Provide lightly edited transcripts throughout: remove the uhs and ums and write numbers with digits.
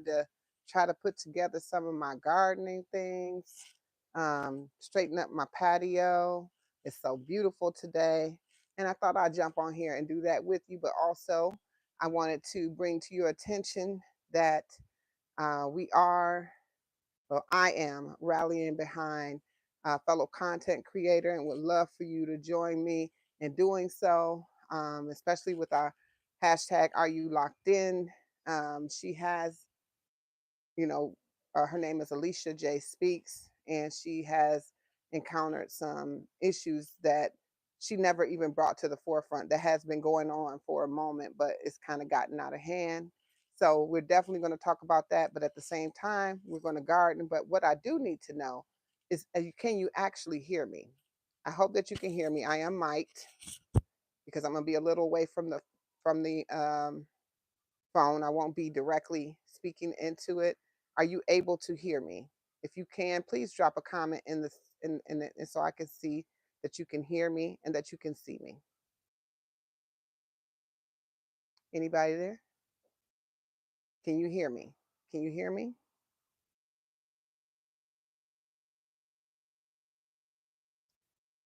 to try to put together some of my gardening things, straighten up my patio. It's so beautiful today. And I thought I'd jump on here and do that with you. But also, I wanted to bring to your attention that I am rallying behind a fellow content creator and would love for you to join me in doing so, especially with our hashtag Are You Locked In? She has, you know, her name is Alicia J. Speaks, and she has encountered some issues that she never even brought to the forefront that has been going on for a moment, but it's kind of gotten out of hand. So we're definitely going to talk about that, but at the same time, we're going to garden. But what I do need to know is, can you actually hear me? I hope that you can hear me. I am mic'd because I'm going to be a little away from the phone. I won't be directly speaking into it. Are you able to hear me? If you can, please drop a comment in this and so I can see that you can hear me and that you can see me. Anybody there? Can you hear me? Can you hear me?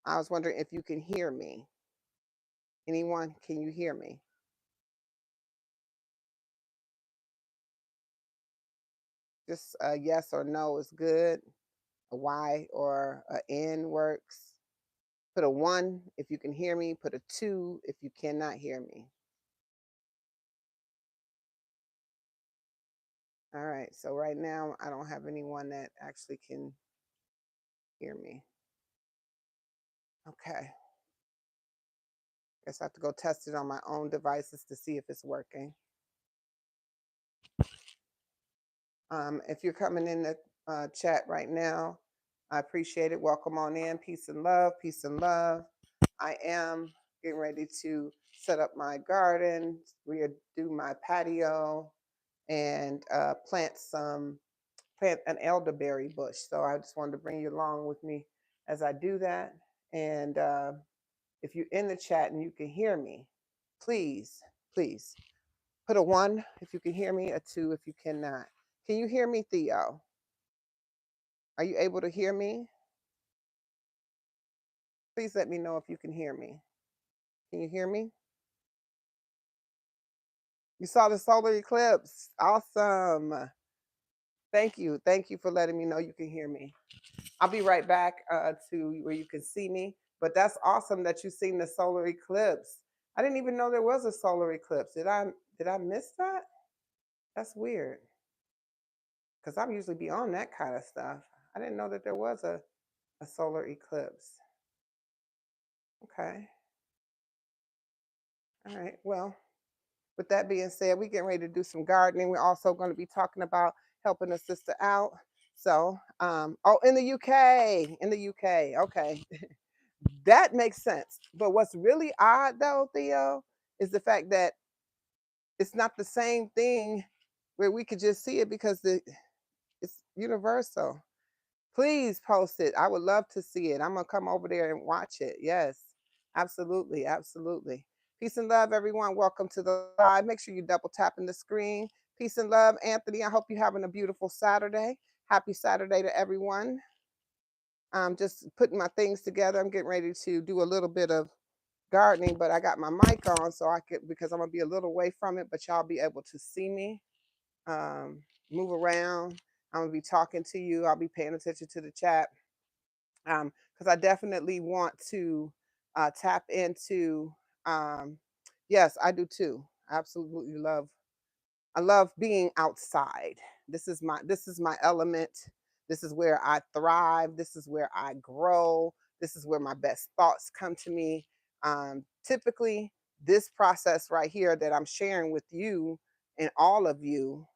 I was wondering if you can hear me. Anyone, can you hear me? Just a yes or no is good. A Y or a N works. Put a 1 if you can hear me. Put a 2 if you cannot hear me. All right, so right now I don't have anyone that actually can hear me. Okay. Guess I have to go test it on my own devices to see if it's working. If you're coming in the chat right now, I appreciate it. Welcome on in. Peace and love. Peace and love. I am getting ready to set up my garden, redo my patio, and plant an elderberry bush. So I just wanted to bring you along with me as I do that. And if you're in the chat and you can hear me, please, please put a 1 if you can hear me, a 2 if you cannot. Can you hear me, Theo? Are you able to hear me? Please let me know if you can hear me. Can you hear me? You saw the solar eclipse. Awesome. Thank you. Thank you for letting me know you can hear me. I'll be right back to where you can see me. But that's awesome that you've seen the solar eclipse. I didn't even know there was a solar eclipse. Did I miss that? That's weird. Because I'm usually be on that kind of stuff. I didn't know that there was a solar eclipse. Okay. All right. Well, with that being said, we're getting ready to do some gardening. We're also going to be talking about helping a sister out. So, in the UK, okay, that makes sense. But what's really odd though, Theo, is the fact that it's not the same thing where we could just see it because it's universal. Please post it. I would love to see it. I'm gonna come over there and watch it. Yes, absolutely, absolutely. Peace and love, everyone. Welcome to the live. Make sure you double tap in the screen. Peace and love, Anthony. I hope you're having a beautiful Saturday. Happy Saturday to everyone. I'm just putting my things together. I'm getting ready to do a little bit of gardening, but I got my mic on so I could, because I'm gonna be a little away from it, but y'all be able to see me. Move around. I'm gonna be talking to you. I'll be paying attention to the chat because I definitely want to tap into. Yes, I do too. I absolutely love. I love being outside. This is my element. This is where I thrive. This is where I grow. This is where my best thoughts come to me. Typically, this process right here that I'm sharing with you and all of you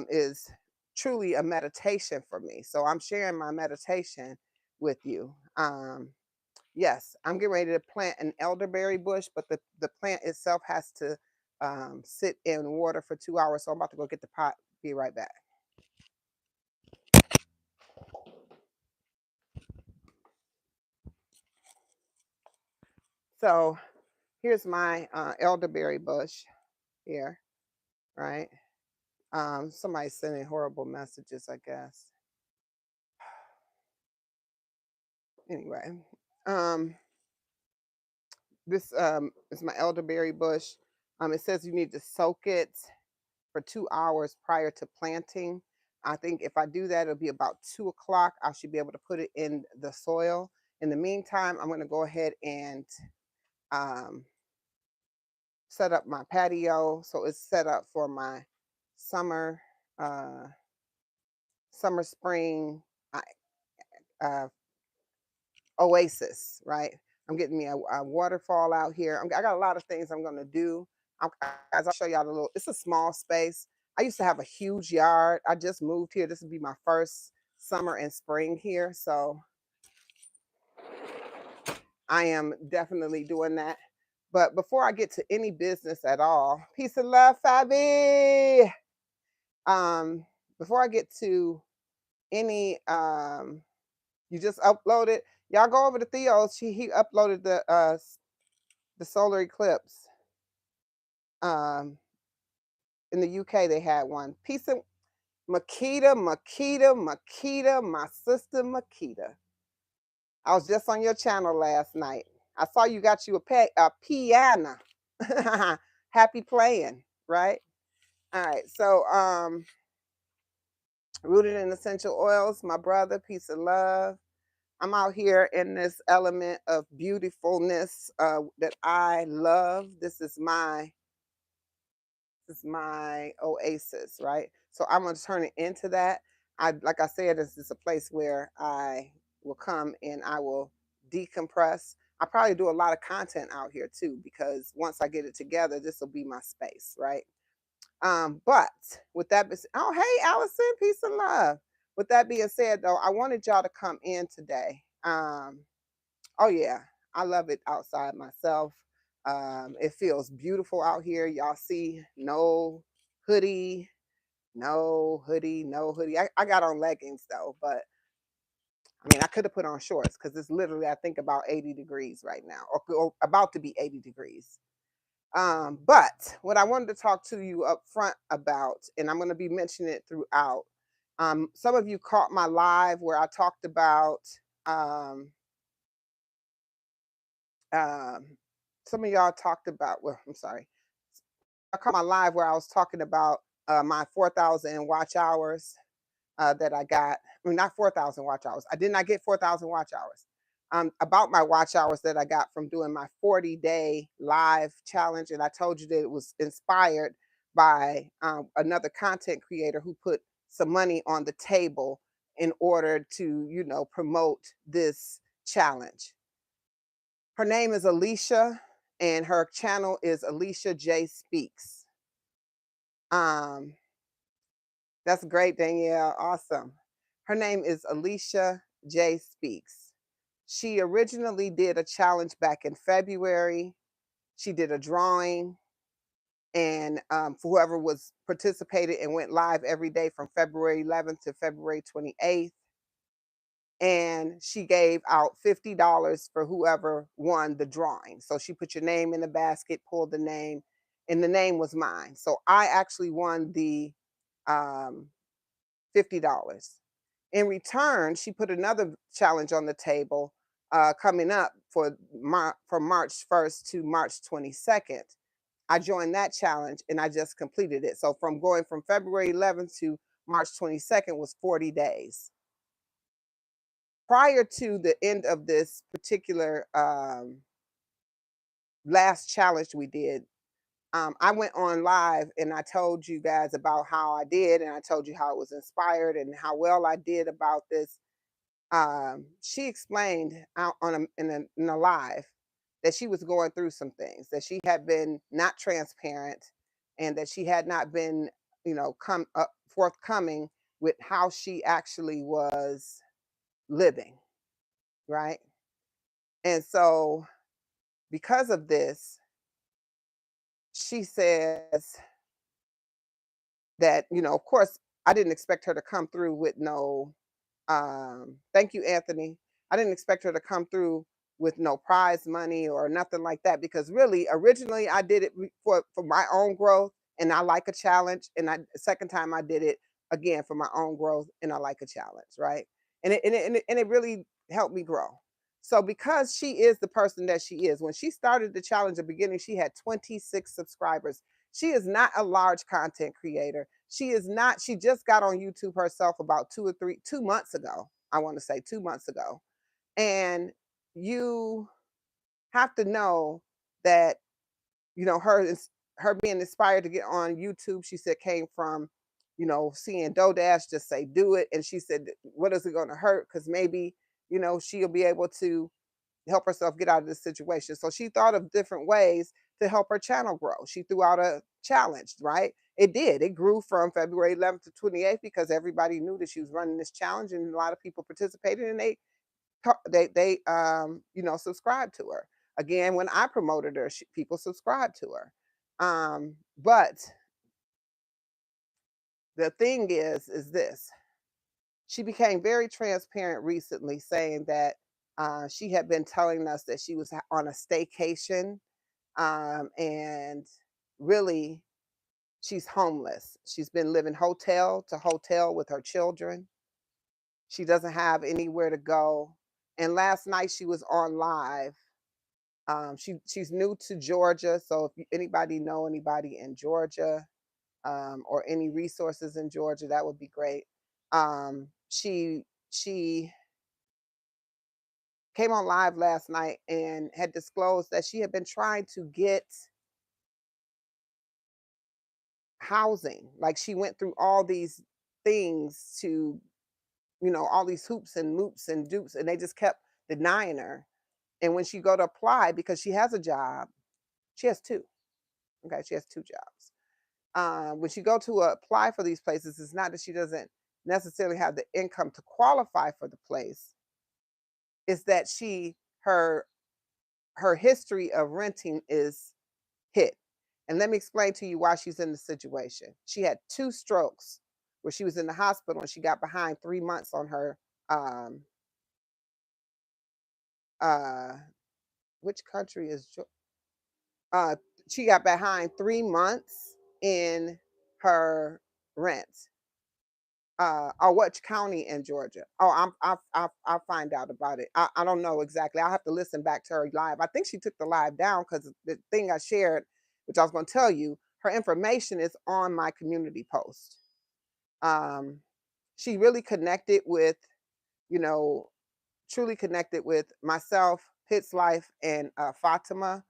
is truly a meditation for me. So I'm sharing my meditation with you. Yes, I'm getting ready to plant an elderberry bush, but the plant itself has to sit in water for 2 hours. So I'm about to go get the pot. Be right back. So here's my elderberry bush here, right? Somebody sending horrible messages, I guess. Anyway, um, this is my elderberry bush. It says you need to soak it for 2 hours prior to planting. I think if I do that, it'll be about 2 o'clock. I should be able to put it in the soil. In the meantime, I'm going to go ahead and um, set up my patio. So it's set up for my summer, uh, spring uh, uh, oasis, right? I'm getting me a waterfall out here. I got a lot of things I'm going to do. Guys, I'll show y'all a little. It's a small space. I used to have a huge yard. I just moved here. This will be my first summer and spring here. So I am definitely doing that. But before I get to any business at all, peace and love, Fabi. Um, Before I get to any, you just uploaded. Y'all go over to Theo's. He uploaded the solar eclipse. In the UK they had one. Peace and Makita, my sister Makita. I was just on your channel last night. I saw you got you a piano. Happy playing, right? All right. So rooted in essential oils, my brother, peace and love. I'm out here in this element of beautifulness that I love. This is my oasis, right? So I'm gonna turn it into that. Like I said, this is a place where I will come and I will decompress. I probably do a lot of content out here too, because once I get it together, this will be my space, right? But with that being, oh hey Allison, peace and love. With that being said, though, I wanted y'all to come in today. Oh yeah, I love it outside myself. It feels beautiful out here. Y'all see, hoodie, no hoodie. I got on leggings though, but I mean, I could have put on shorts because it's literally, I think, about 80 degrees right now, or about to be 80 degrees. But what I wanted to talk to you up front about, and I'm going to be mentioning it throughout. Some of you caught my live where I talked about um, um, some of y'all talked about, well, I'm sorry. I caught my live where I was talking about my 4,000 watch hours that I got. I mean, not 4,000 watch hours. I did not get 4,000 watch hours. About my watch hours that I got from doing my 40-day live challenge. And I told you that it was inspired by another content creator who put some money on the table in order to, promote this challenge. Her name is Alicia, and her channel is Alicia J Speaks. Um, that's great, Danielle. Awesome. Her name is Alicia J Speaks. She originally did a challenge back in February. She did a drawing, and for whoever was participated and went live every day from February 11th to February 28th. And she gave out $50 for whoever won the drawing. So she put your name in the basket, pulled the name, and the name was mine. So I actually won the um, $50. In return, she put another challenge on the table coming up from March 1st to March 22nd. I joined that challenge and I just completed it. So from going from February 11th to March 22nd was 40 days. Prior to the end of this particular last challenge we did, I went on live and I told you guys about how I did, and I told you how I was inspired and how well I did about this. She explained out in a live that she was going through some things, that she had been not transparent, and that she had not been, come up forthcoming with how she actually was living, right? And so, because of this, she says that, of course, I didn't expect her to come through with no, thank you, Anthony. I didn't expect her to come through with no prize money or nothing like that, because really, originally, I did it for my own growth and I like a challenge. And second time I did it again for my own growth, and I like a challenge, right? And it really helped me grow. So because she is the person that she is, when she started the challenge at the beginning, she had 26 subscribers. She is not a large content creator. She is not, she just got on YouTube herself about 2 months ago. I want to say 2 months ago. And you have to know that, her being inspired to get on YouTube, she said came from, seeing Dodash just say do it. And she said, what is it going to hurt? Because maybe, she'll be able to help herself get out of this situation. So she thought of different ways to help her channel grow. She threw out a challenge, right? It did. It grew from February 11th to 28th because everybody knew that she was running this challenge, and a lot of people participated, and they subscribed to her. Again, when I promoted her, people subscribed to her. But the thing is this: she became very transparent recently, saying that she had been telling us that she was on a staycation, and really she's homeless. She's been living hotel to hotel with her children. She doesn't have anywhere to go. And last night she was on live. She's new to Georgia, so if anybody know anybody in Georgia, or any resources in Georgia, that would be great. She came on live last night and had disclosed that she had been trying to get housing. Like, she went through all these things to, all these hoops and loops and dupes, and they just kept denying her. And when she go to apply, because she has a job, she has two. Okay, she has two jobs. When she go to apply for these places, it's not that she doesn't necessarily have the income to qualify for the place. It's that her history of renting is hit. And let me explain to you why she's in the situation. She had two strokes where she was in the hospital, and she got behind 3 months on her um uh which country is uh she got behind 3 months in her rent. Or which county in Georgia? Oh, I'll find out about it. I don't know exactly. I'll have to listen back to her live. I think she took the live down because the thing I shared, which I was going to tell you, her information is on my community post. Um, she really connected with, you know, truly connected with myself, Pitts Life, and Fatima.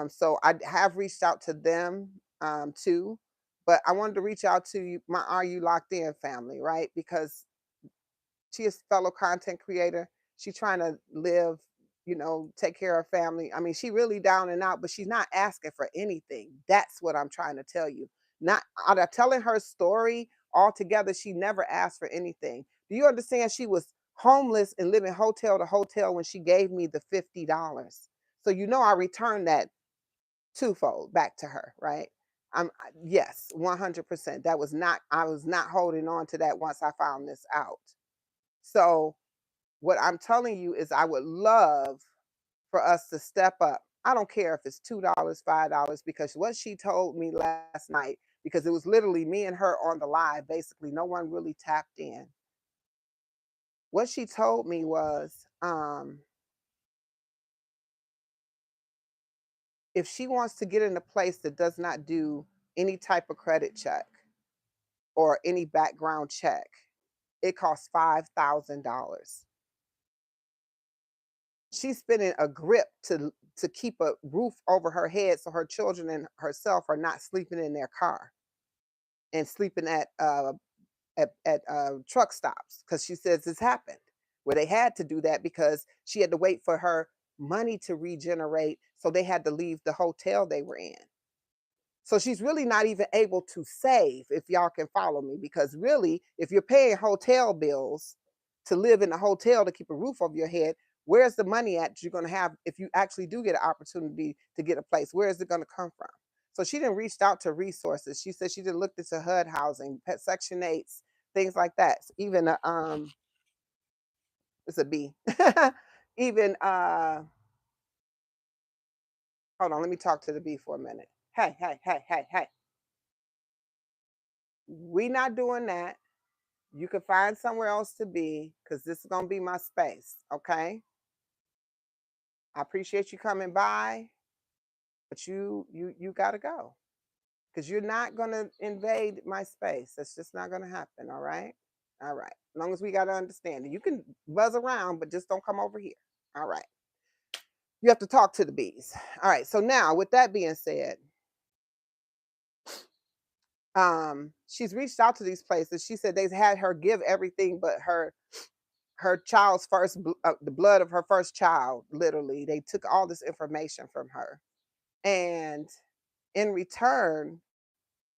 So I have reached out to them too, but I wanted to reach out to my Are You Locked In family, right? Because she is a fellow content creator. She's trying to live, take care of her family. I mean, she really down and out, but she's not asking for anything. That's what I'm trying to tell you. Not out of telling her story altogether, she never asked for anything. Do you understand? She was homeless and living hotel to hotel when she gave me the $50. So I returned that twofold back to her, right? Yes, 100%. That was not, I was not holding on to that once I found this out. So what I'm telling you is I would love for us to step up. I don't care if it's $2, $5, because what she told me last night, because it was literally me and her on the live, basically, no one really tapped in. What she told me was, if she wants to get in a place that does not do any type of credit check or any background check, it costs $5,000. She's spending a grip to keep a roof over her head so her children and herself are not sleeping in their car and sleeping at truck stops, because she says this happened where they had to do that because she had to wait for her money to regenerate, so they had to leave the hotel they were in. So she's really not even able to save, if y'all can follow me, because really, if you're paying hotel bills to live in a hotel to keep a roof over your head, where's the money at you're going to have if you actually do get an opportunity to get a place? Where is it going to come from? So she didn't reach out to resources. She said she didn't look into HUD housing, pet Section 8s, things like that. Even it's a B. Even hold on, let me talk to the B for a minute. Hey, hey, hey, hey, hey. We not doing that. You can find somewhere else to be because this is gonna be my space. Okay. I appreciate you coming by, but you gotta go. Because you're not gonna invade my space. That's just not gonna happen. All right. All right. As long as we gotta understand it. You can buzz around, but just don't come over here. All right. You have to talk to the bees. All right. So now with that being said, she's reached out to these places. She said they had her give everything but her child's the blood of her first child. Literally, they took all this information from her, and in return,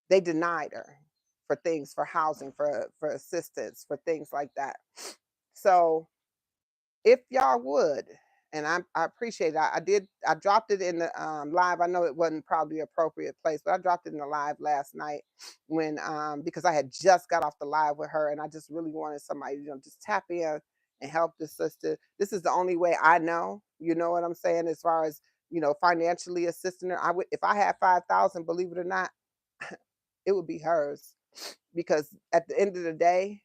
they denied her for things, for housing, for assistance, for things like that. So if y'all would, and I appreciate it. I dropped it in the live. I know it wasn't probably the appropriate place, but I dropped it in the live last night when because I had just got off the live with her and I just really wanted somebody, just tap in and help this sister. This is the only way I know, you know what I'm saying, as far as financially assisting her. I would, if I had 5,000, believe it or not, it would be hers. Because at the end of the day,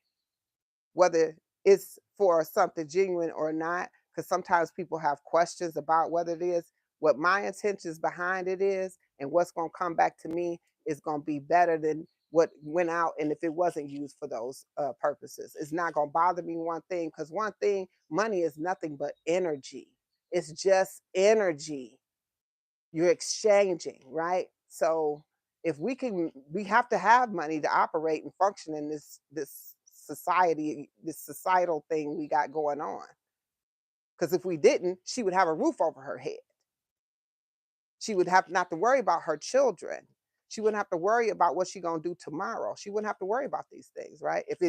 whether it's for something genuine or not, because sometimes people have questions about whether it is, what my intentions behind it is, and what's going to come back to me is going to be better than what went out. And if it wasn't used for those purposes, it's not going to bother me one thing, because one thing, money is nothing but energy. It's just energy you're exchanging, right? So if we have to have money to operate and function in this society, this societal thing we got going on. Because if we didn't, she would have a roof over her head. She would have not to worry about her children. She wouldn't have to worry about what she's gonna do tomorrow. She wouldn't have to worry about these things, right? If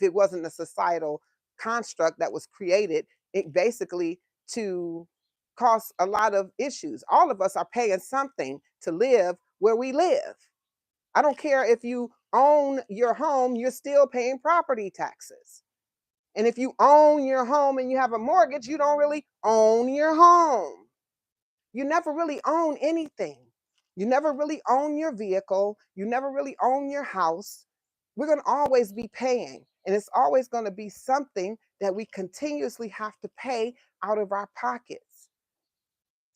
it wasn't a societal construct that was created, it basically to cause a lot of issues. All of us are paying something to live where we live. I don't care if you own your home, you're still paying property taxes. And if you own your home and you have a mortgage, you don't really own your home. You never really own anything. You never really own your vehicle. You never really own your house. We're going to always be paying. And it's always going to be something that we continuously have to pay out of our pockets.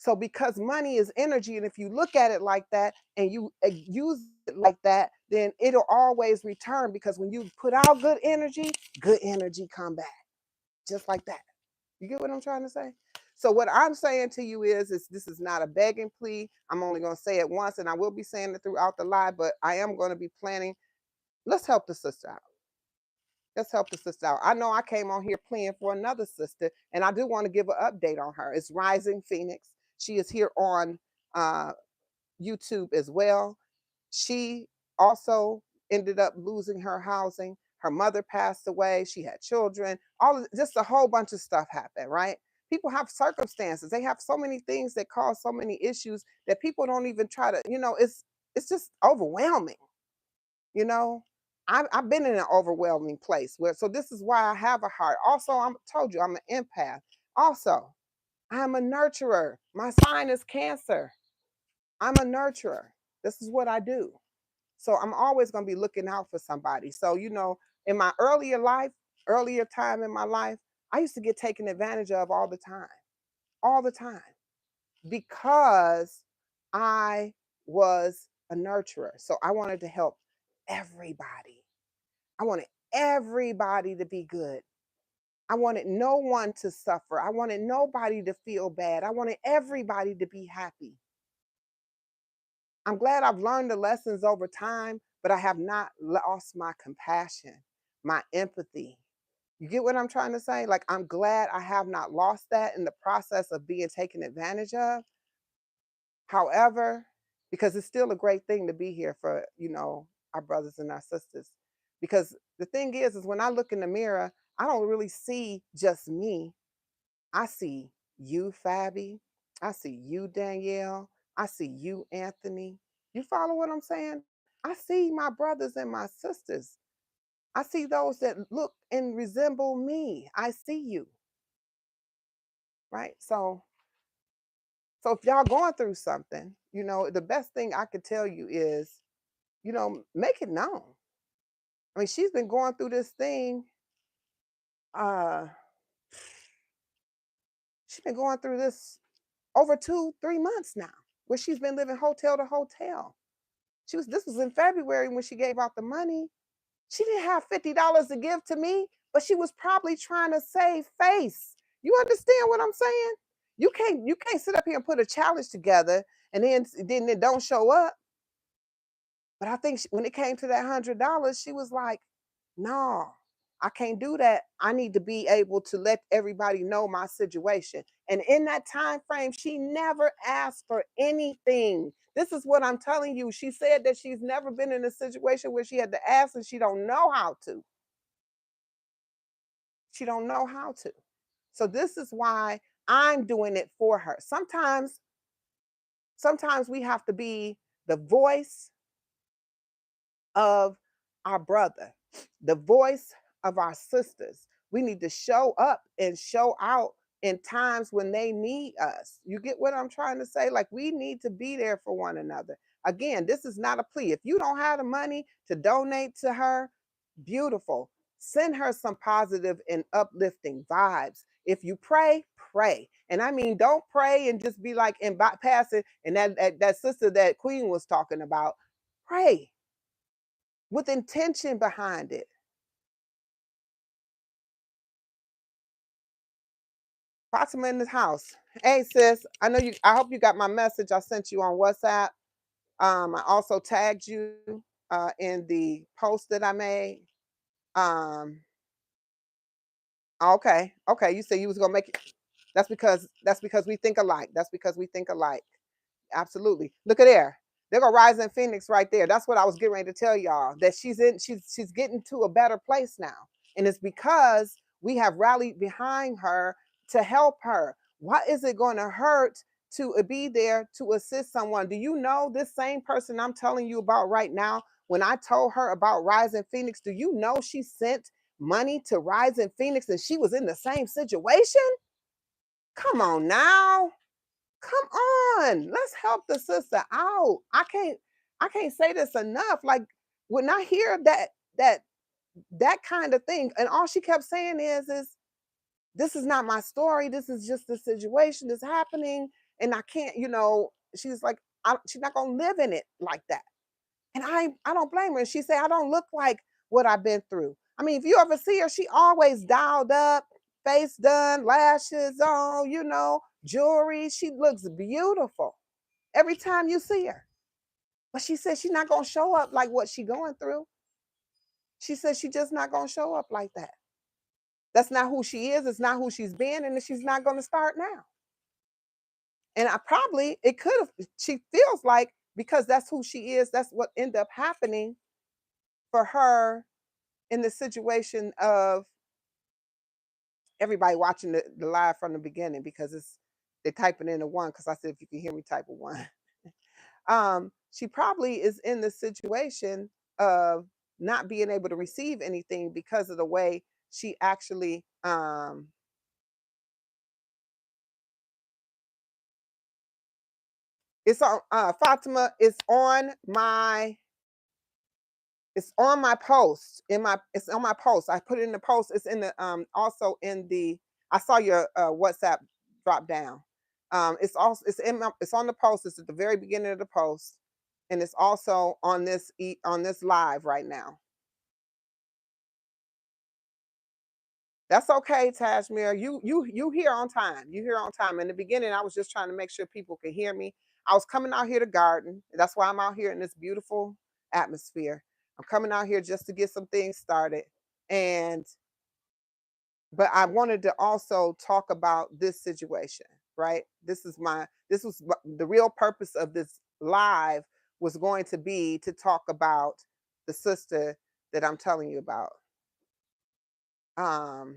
So, because money is energy, and if you look at it like that and you use it like that, then it'll always return. Because when you put out good energy come back, just like that. You get what I'm trying to say? So what I'm saying to you is this is not a begging plea. I'm only going to say it once, and I will be saying it throughout the live, but I am going to be planning. Let's help the sister out. Let's help the sister out. I know I came on here playing for another sister, and I do want to give an update on her. It's Rising Phoenix. She is here on uh, YouTube as well. She also ended up losing her housing. Her mother passed away. She had children. Just a whole bunch of stuff happened, right? People have circumstances. They have so many things that cause so many issues that people don't even try to, it's just overwhelming, you know. I've been in an overwhelming place where, so this is why I have a heart. Also, I'm told you I'm an empath. Also, I'm a nurturer. My sign is Cancer. I'm a nurturer. This is what I do. So I'm always going to be looking out for somebody. So, in my earlier time in my life, I used to get taken advantage of all the time, because I was a nurturer. So I wanted to help everybody. I wanted everybody to be good. I wanted no one to suffer. I wanted nobody to feel bad. I wanted everybody to be happy. I'm glad I've learned the lessons over time, but I have not lost my compassion, my empathy. You get what I'm trying to say? Like, I'm glad I have not lost that in the process of being taken advantage of. However, because it's still a great thing to be here for, our brothers and our sisters. Because the thing is when I look in the mirror, I don't really see just me. I see you, Fabi. I see you, Danielle. I see you, Anthony. You follow what I'm saying? I see my brothers and my sisters. I see those that look and resemble me. I see you, right? So if y'all going through something, the best thing I could tell you is, make it known. I mean, she's been going through this thing. Uh, she's been going through this over 2, 3 months now, where she's been living hotel to hotel. This was in February when she gave out the money. She didn't have $50 to give to me, but she was probably trying to save face. You understand what I'm saying? You can't sit up here and put a challenge together and then it don't show up. But I think when it came to that $100, she was like, "No, I can't do that. I need to be able to let everybody know my situation." And in that time frame, she never asked for anything. This is what I'm telling you. She said that she's never been in a situation where she had to ask and she don't know how to. She don't know how to. So this is why I'm doing it for her. Sometimes we have to be the voice of our brother, the voice of our sisters. We need to show up and show out in times when they need us. You get what I'm trying to say? Like, we need to be there for one another. Again, this is not a plea. If you don't have the money to donate to her, beautiful. Send her some positive and uplifting vibes. If you pray, pray. And I mean, don't pray and just be like and bypass it. And that sister that Queen was talking about, pray with intention behind it. Fatima in the house. Hey sis, I hope you got my message I sent you on WhatsApp. I also tagged you in the post that I made. Um, okay, okay. You said you was gonna make it. That's because we think alike. That's because we think alike. Absolutely. Look at there. There go Rising Phoenix right there. That's what I was getting ready to tell y'all. That she's getting to a better place now. And it's because we have rallied behind her to help her. What is it going to hurt to be there to assist someone? Do you know this same person I'm telling you about right now? When I told her about Rising Phoenix, do you know she sent money to Rising Phoenix and she was in the same situation? Come on now. Come on, let's help the sister out. I can't say this enough. Like, when I hear that that kind of thing, and all she kept saying is this is not my story. This is just the situation that's happening, and I can't. She's like, she's not gonna live in it like that. And I don't blame her. And she said, I don't look like what I've been through. I mean, if you ever see her, she always dialed up, face done, lashes on, jewelry. She looks beautiful every time you see her. But she said she's not gonna show up like what she going through. She said she just not gonna show up like that. That's not who she is. It's not who she's been, and she's not gonna start now. And it could have. She feels like because that's who she is. That's what ended up happening for her in the situation of everybody watching the live from the beginning because they're typing in a one because I said if you can hear me type a one. She probably is in the situation of not being able to receive anything because of the way she actually it's on Fatima, it's on my post. It's on my post. I put it in the post. It's in the also in the I saw your WhatsApp drop down. It's on the post. It's at the very beginning of the post, and it's also on this live right now. That's okay, Tashmir. You here on time. You here on time. In the beginning, I was just trying to make sure people could hear me. I was coming out here to garden. That's why I'm out here in this beautiful atmosphere. I'm coming out here just to get some things started. And but I wanted to also talk about this situation, right? The real purpose of this live was going to be to talk about the sister that I'm telling you about. Um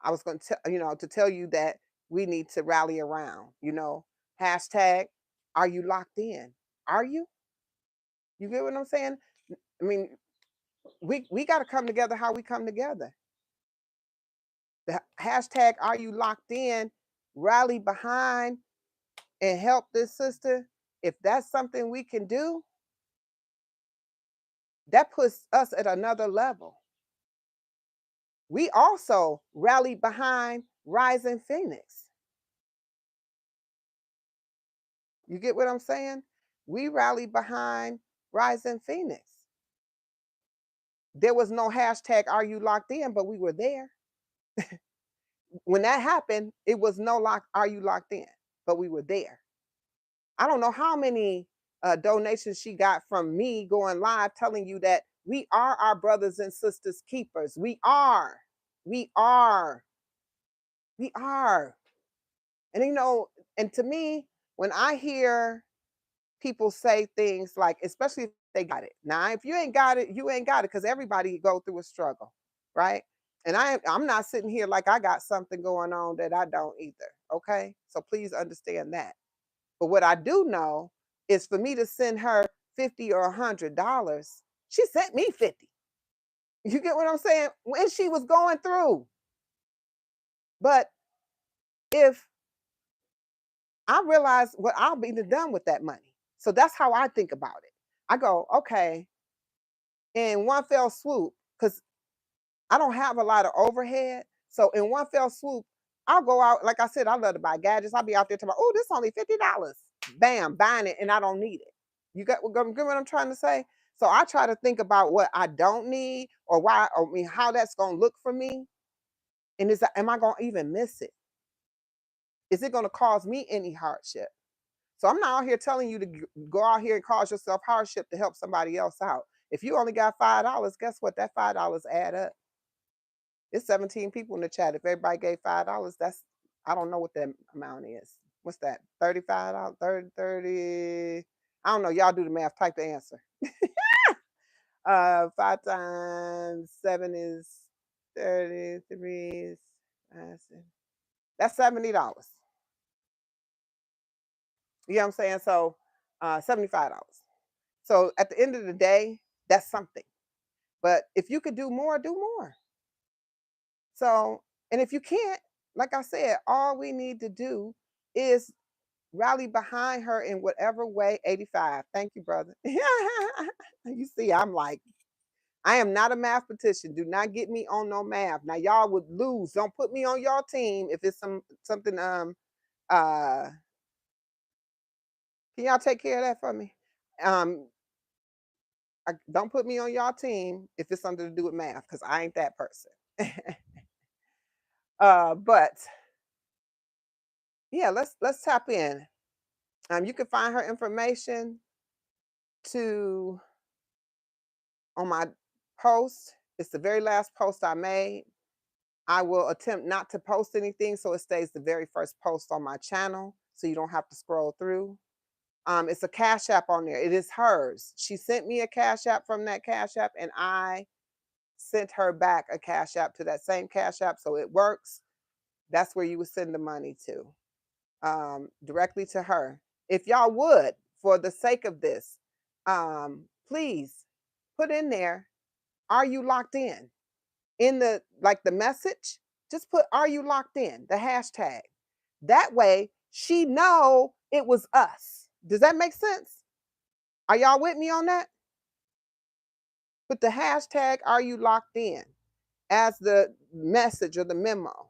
I was going to tell you that we need to rally around. Hashtag, are you locked in? Are you? You get what I'm saying? I mean, we got to come together how we come together. The hashtag, are you locked in? Rally behind and help this sister. If that's something we can do, That puts us at another level. We also rallied behind Rising Phoenix. You get what I'm saying? We rallied behind Rising Phoenix. There was no hashtag are you locked in, but we were there. When that happened, it was no lock are you locked in, but we were there. I don't know how many donations she got from me going live telling you that we are our brothers and sisters keepers. We are. We are. We are. And and to me, when I hear people say things like, especially if they got it. Now, if you ain't got it, you ain't got it, because everybody go through a struggle, right? And I'm not sitting here like I got something going on that I don't either. Okay. So please understand that. But what I do know is for me to send her 50 or $100, she sent me 50. You get what I'm saying? When she was going through. But if I realize what I'll be done with that money. So that's how I think about it. I go, okay, in one fell swoop, because I don't have a lot of overhead. So in one fell swoop, I'll go out. Like I said, I love to buy gadgets. I'll be out there tomorrow. Oh, this is only $50. Bam, buying it, and I don't need it. Get what I'm trying to say? So I try to think about what I don't need, or why, or how that's gonna look for me. And am I gonna even miss it? Is it gonna cause me any hardship? So I'm not out here telling you to go out here and cause yourself hardship to help somebody else out. If you only got $5, guess what? That $5 add up. It's 17 people in the chat. If everybody gave $5, that's, I don't know what that amount is. What's that? $35, 30, 30. I don't know. Y'all do the math. Type the answer. 5 times 7 is 33. That's $70. You know what I'm saying? So $75. So at the end of the day, that's something. But if you could do more, do more. So, and if you can't, like I said, all we need to do is rally behind her in whatever way. 85. Thank you, brother. You see, I'm like, I am not a mathematician. Do not get me on no math. Now y'all would lose. Don't put me on your team if it's something can y'all take care of that for me? Um don't put me on y'all team if it's something to do with math, because I ain't that person. But yeah, let's tap in. You can find her information to on my post. It's the very last post I made. I will attempt not to post anything so it stays the very first post on my channel so you don't have to scroll through. It's a Cash App on there. It is hers. She sent me a Cash App from that Cash App, and I sent her back a Cash App to that same Cash App, so it works. That's where you would send the money to, directly to her. If y'all would, for the sake of this, please put in there, are you locked in? In the message, just put are you locked in, the hashtag. That way she know it was us. Does that make sense? Are y'all with me on that? Put the hashtag are you locked in as the message or the memo.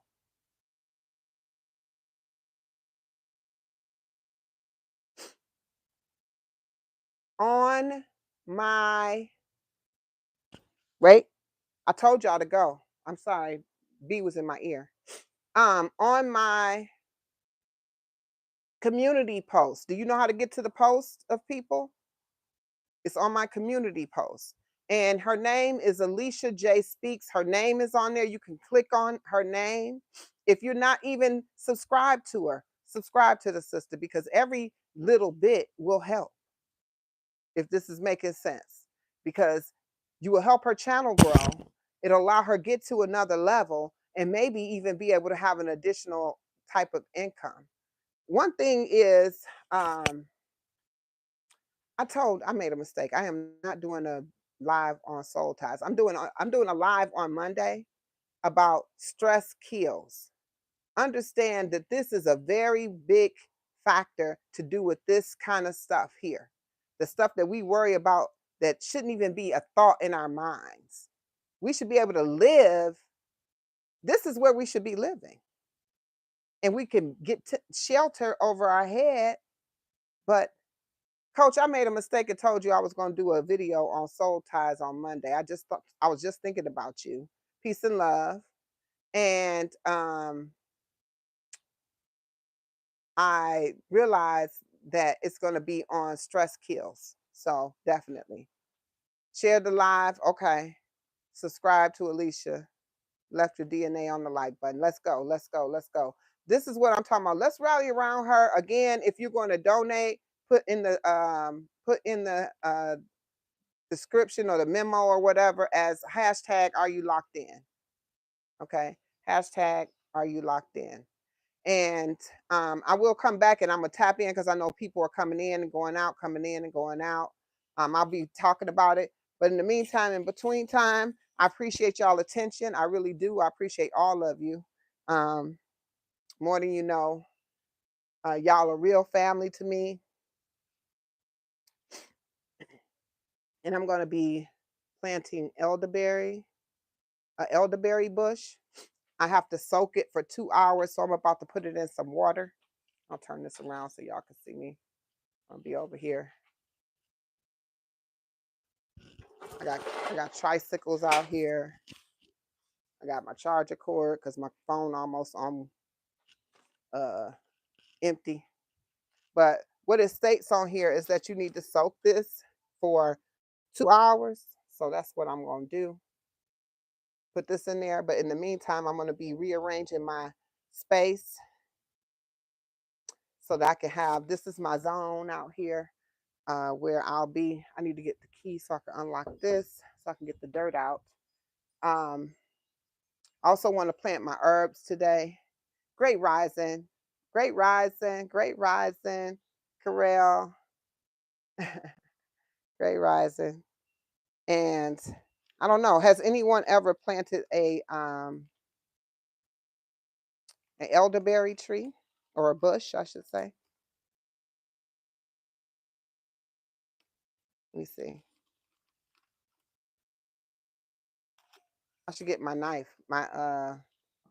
On my wait, I told y'all to go. I'm sorry. B was in my ear. On my community post. Do you know how to get to the post of people? It's on my community post. And her name is Alicia J. Speaks. Her name is on there. You can click on her name. If you're not even subscribed to her, subscribe to the sister, because every little bit will help, if this is making sense. Because you will help her channel grow. It'll allow her get to another level and maybe even be able to have an additional type of income. One thing is, I made a mistake. I am not doing a live on soul ties. I'm doing a live on Monday about stress kills. Understand that this is a very big factor to do with this kind of stuff here. The stuff that we worry about that shouldn't even be a thought in our minds. We should be able to live. This is where we should be living. And we can get shelter over our head. But Coach, I made a mistake and told you I was going to do a video on soul ties on Monday. I just thought I was just thinking about you. Peace and love. And I realized that it's going to be on stress kills. So definitely share the live. Okay. Subscribe to Alicia. Left your DNA on the like button. Let's go. Let's go. Let's go. This is what I'm talking about. Let's rally around her. Again, if you're going to donate, put in the description or the memo or whatever as hashtag are you locked in. Okay. Hashtag are you locked in. And I will come back and I'm gonna tap in because I know people are coming in and going out, coming in and going out. I'll be talking about it. But in the meantime, in between time, I appreciate y'all attention. I really do. I appreciate all of you. More than you know. Y'all are real family to me. And I'm gonna be planting elderberry, an elderberry bush. I have to soak it for 2 hours, so I'm about to put it in some water. I'll turn this around so y'all can see me. I'll be over here. I got tricycles out here. I got my charger cord because my phone almost on empty. But what it states on here is that you need to soak this for 2 hours. So that's what I'm going to do. Put this in there. But in the meantime, I'm going to be rearranging my space so that I can have, this is my zone out here where I'll be. I need to get the key so I can unlock this so I can get the dirt out. I also want to plant my herbs today. Great rising, great rising, great rising, Carell, great rising. And I don't know, has anyone ever planted an elderberry tree or a bush, I should say? Let me see. I should get my knife, my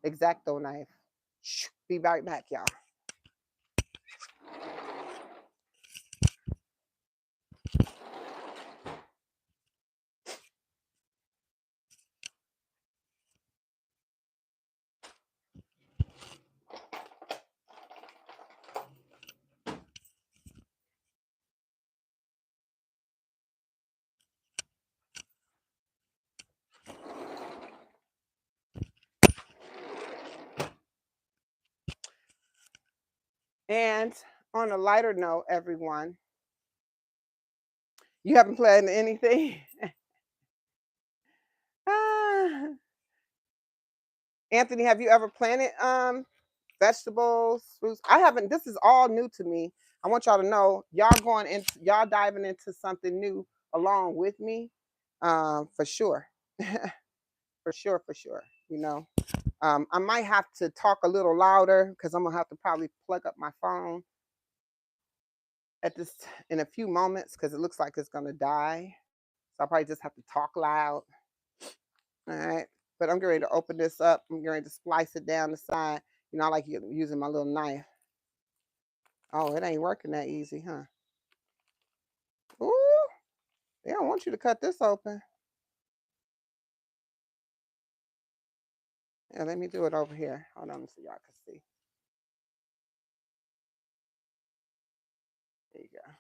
X-Acto knife. Be right back, y'all. And on a lighter note, everyone, you haven't planted anything? Anthony, have you ever planted vegetables, fruits? I haven't. This is all new to me. I want y'all to know y'all diving into something new along with me, for sure. For sure, for sure. You know, I might have to talk a little louder because I'm gonna have to probably plug up my phone at this in a few moments because it looks like it's gonna die. So I'll probably just have to talk loud. All right. But I'm getting ready to open this up. I'm getting ready to splice it down the side. You know, I like using my little knife. Oh, it ain't working that easy, huh? Ooh, they don't want you to cut this open. Yeah, let me do it over here. Hold on so y'all can see. There you go.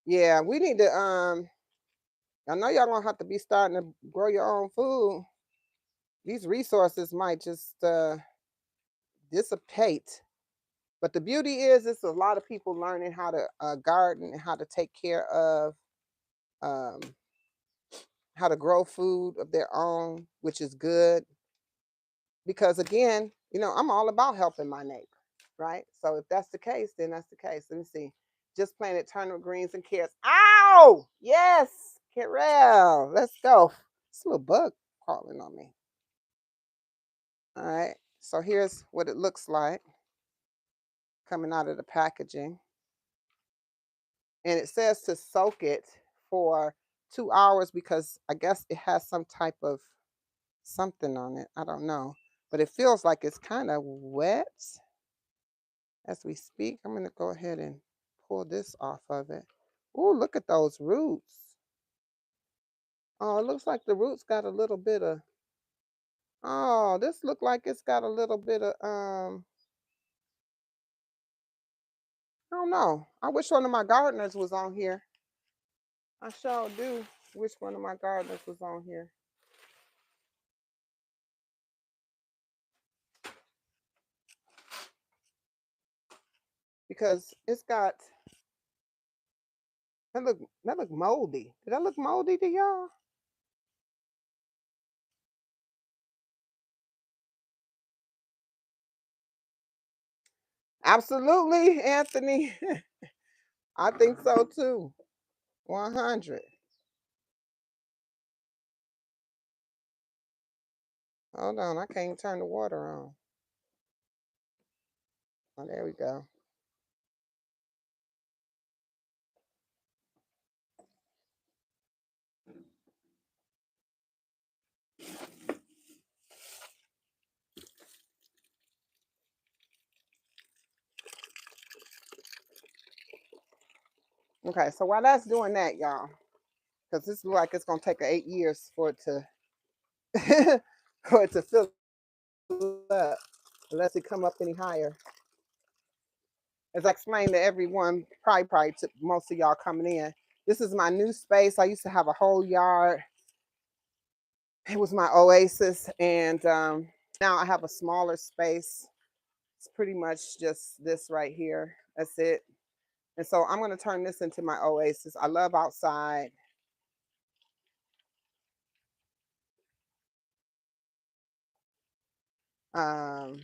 Yeah, we need to I know y'all gonna have to be starting to grow your own food. These resources might just dissipate. But the beauty is it's a lot of people learning how to garden and how to take care of um how to grow food of their own, which is good. Because again, you know, I'm all about helping my neighbor, right? So if that's the case, then that's the case. Let me see. Just planted turnip greens and carrots. Ow! Yes, Carol. Let's go. This little bug crawling on me. All right. So here's what it looks like. coming out of the packaging. And it says to soak it for 2 hours because I guess it has some type of something on it. I don't know. But it feels like it's kind of wet as we speak. I'm going to go ahead and pull this off of it. Oh, look at those roots. Oh, it looks like the roots got a little bit of, oh, this look like it's got a little bit of, I don't know. I wish one of my gardeners was on here. I sure do wish one of my gardeners was on here. Because it's got, that look moldy. Did that look moldy to y'all? Absolutely, Anthony. I think so too. 100. Hold on, I can't turn the water on. Oh, there we go. Okay, so while that's doing that, y'all, because this looks like it's gonna take 8 years for it to for it to fill up, unless it come up any higher. As I explained to everyone, probably to most of y'all coming in, this is my new space. I used to have a whole yard. It was my oasis, and now I have a smaller space. It's pretty much just this right here. That's it. And so I'm going to turn this into my oasis. I love outside. Um,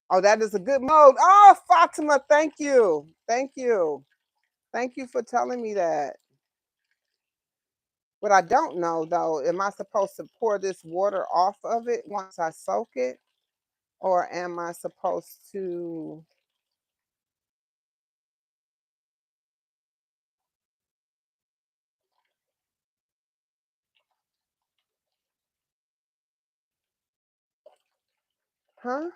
oh, that is a good mode. Oh, Fatima, thank you. Thank you. Thank you for telling me that. What I don't know though, am I supposed to pour this water off of it once I soak it? Or am I supposed to? Huh?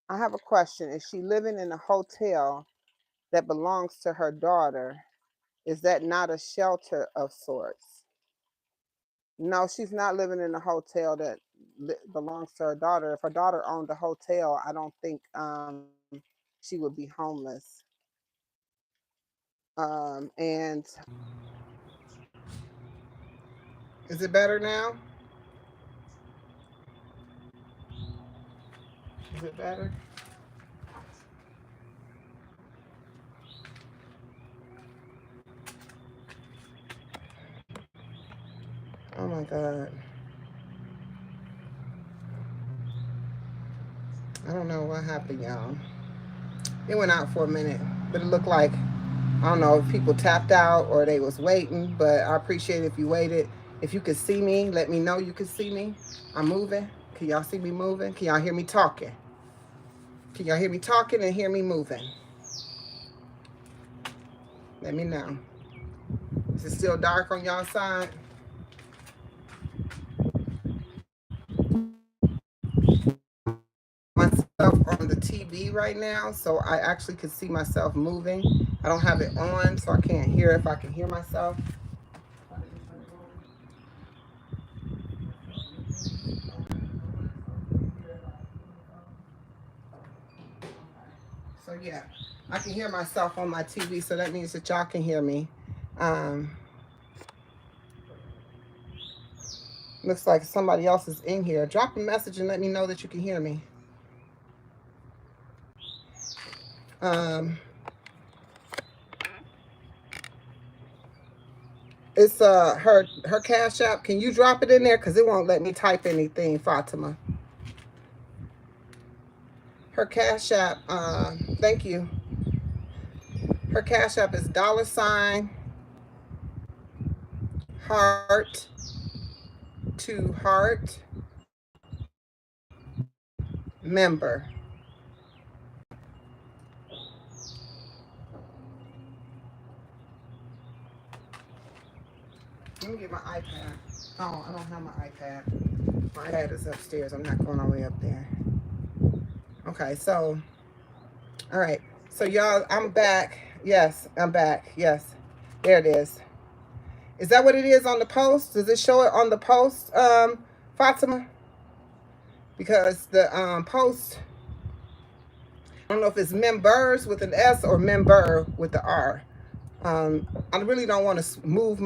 I have a question. Is she living in a hotel that belongs to her daughter? Is that not a shelter of sorts? No, she's not living in a hotel that belongs to her daughter. If her daughter owned a hotel, I don't think she would be homeless. And is it better now? Is it better? Oh my God. I don't know what happened, y'all. It went out for a minute, but it looked like, I don't know if people tapped out or they was waiting, but I appreciate if you waited. If you could see me, let me know you could see me. I'm moving. Can y'all see me moving? Can y'all hear me talking? Can y'all hear me talking and hear me moving? Let me know. Is it still dark on y'all side? Myself on the TV right now, so I actually could see myself moving. I don't have it on, so I can't hear if I can hear myself. So yeah, I can hear myself on my TV, so that means that y'all can hear me. Um, Looks like somebody else is in here. Drop a message and let me know that you can hear me. Um, it's her Cash App. Can you drop it in there? Because it won't let me type anything, Fatima. Her Cash App, thank you. Her Cash App is $ heart to heart member. Let me get my iPad. Oh, I don't have my iPad. My iPad is upstairs. I'm not going all the way up there. Okay, so, all right. So y'all, I'm back. Yes, I'm back. Yes, there it is. Is that what it is on the post? Does it show it on the post, Fatima? Because the post, I don't know if it's members with an S or member with the R. I really don't want to move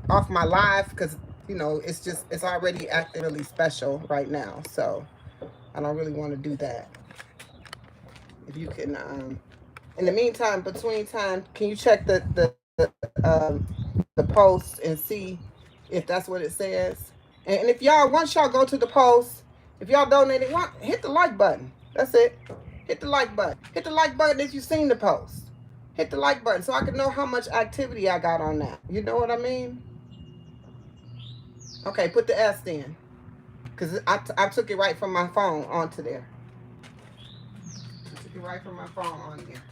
off my live because, you know, it's already acting really special right now. So I don't really want to do that. If you can, in the meantime, between time, can you check the post and see if that's what it says? And if y'all, once y'all go to the post, if y'all donated, hit the like button. That's it. Hit the like button. Hit the like button if you've seen the post. Hit the like button so I can know how much activity I got on that. You know what I mean? Okay, put the S in. Because I took it right from my phone onto there. I took it right from my phone on there.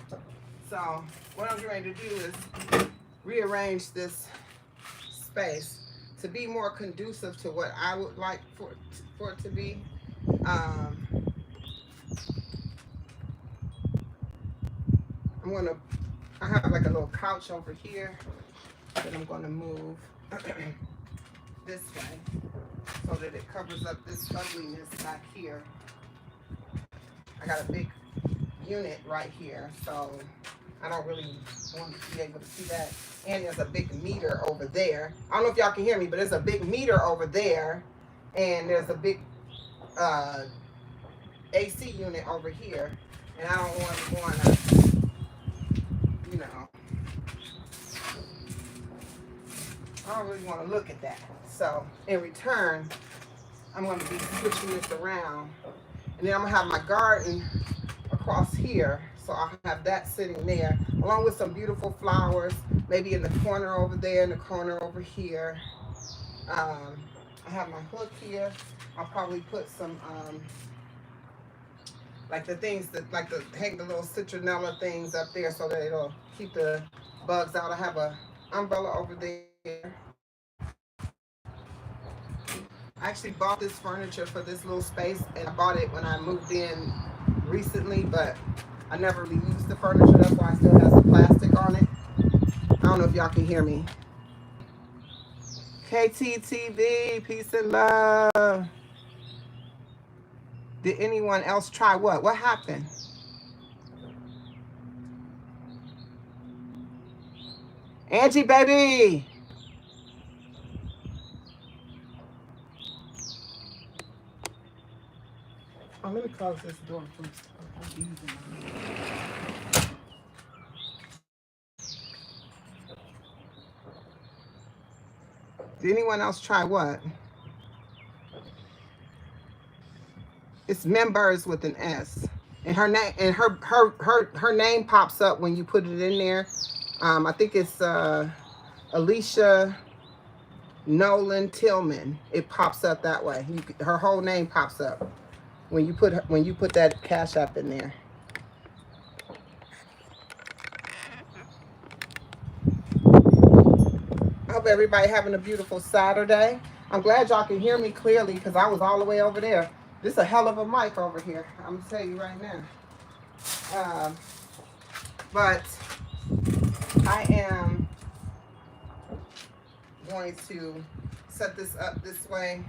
So what I'm going to do is rearrange this space to be more conducive to what I would like for it to be. I have like a little couch over here that I'm going to move this way so that it covers up this ugliness back here. I got a big unit right here, so I don't really want to be able to see that. And there's a big meter over there. I don't know if y'all can hear me, but there's a big meter over there, and there's a big AC unit over here, and I don't want to, you know, I don't really want to look at that. So in return, I'm going to be switching this around, and then I'm going to have my garden across here. So I'll have that sitting there, along with some beautiful flowers, maybe in the corner over there, in the corner over here. I have my hook here. I'll probably put some, like the things that, like hang the little citronella things up there so that it'll keep the bugs out. I have a umbrella over there. I actually bought this furniture for this little space, and I bought it when I moved in recently, but I never really used the furniture. That's why I still have some plastic on it. I don't know if y'all can hear me. KTTV, peace and love. Did anyone else try what? What happened? Angie, baby. Oh, let me close this door first. I'm using my hand. Did anyone else try what? It's members with an S, and her name and her name pops up when you put it in there. I think it's Alicia Nolan Tillman. It pops up that way. Her whole name pops up when you put that Cash App in there. I hope everybody having a beautiful Saturday. I'm glad y'all can hear me clearly because I was all the way over there. This is a hell of a mic over here. I'm gonna tell you right now. But I am going to set this up this way.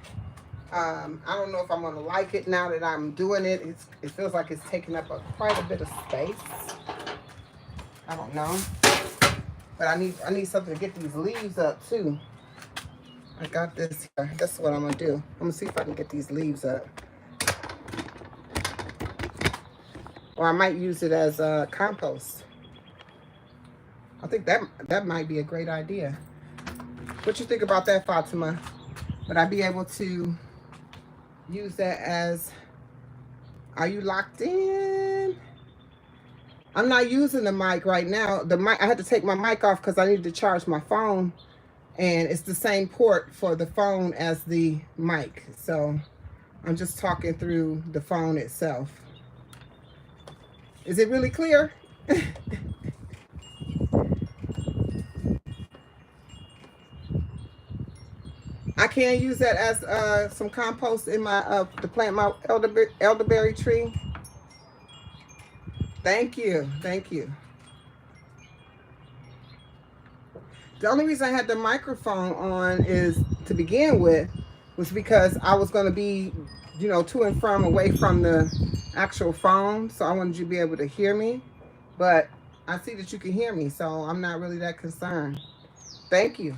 I don't know if I'm gonna like it now that I'm doing it. It feels like it's taking up quite a bit of space. I don't know, but I need something to get these leaves up too. I got this here. That's what I'm gonna do. I'm gonna see if I can get these leaves up. Or I might use it as compost. I think that might be a great idea. What you think about that, Fatima? Would I be able to use that as, are you locked in? I'm not using the mic right now. The mic, I had to take my mic off because I needed to charge my phone. And it's the same port for the phone as the mic. So I'm just talking through the phone itself. Is it really clear? I can use that as some compost in my to plant my elderberry tree. Thank you, thank you. The only reason I had the microphone on is to begin with was because I was going to be, you know, to and from away from the actual phone, so I wanted you to be able to hear me. But I see that you can hear me, so I'm not really that concerned. Thank you.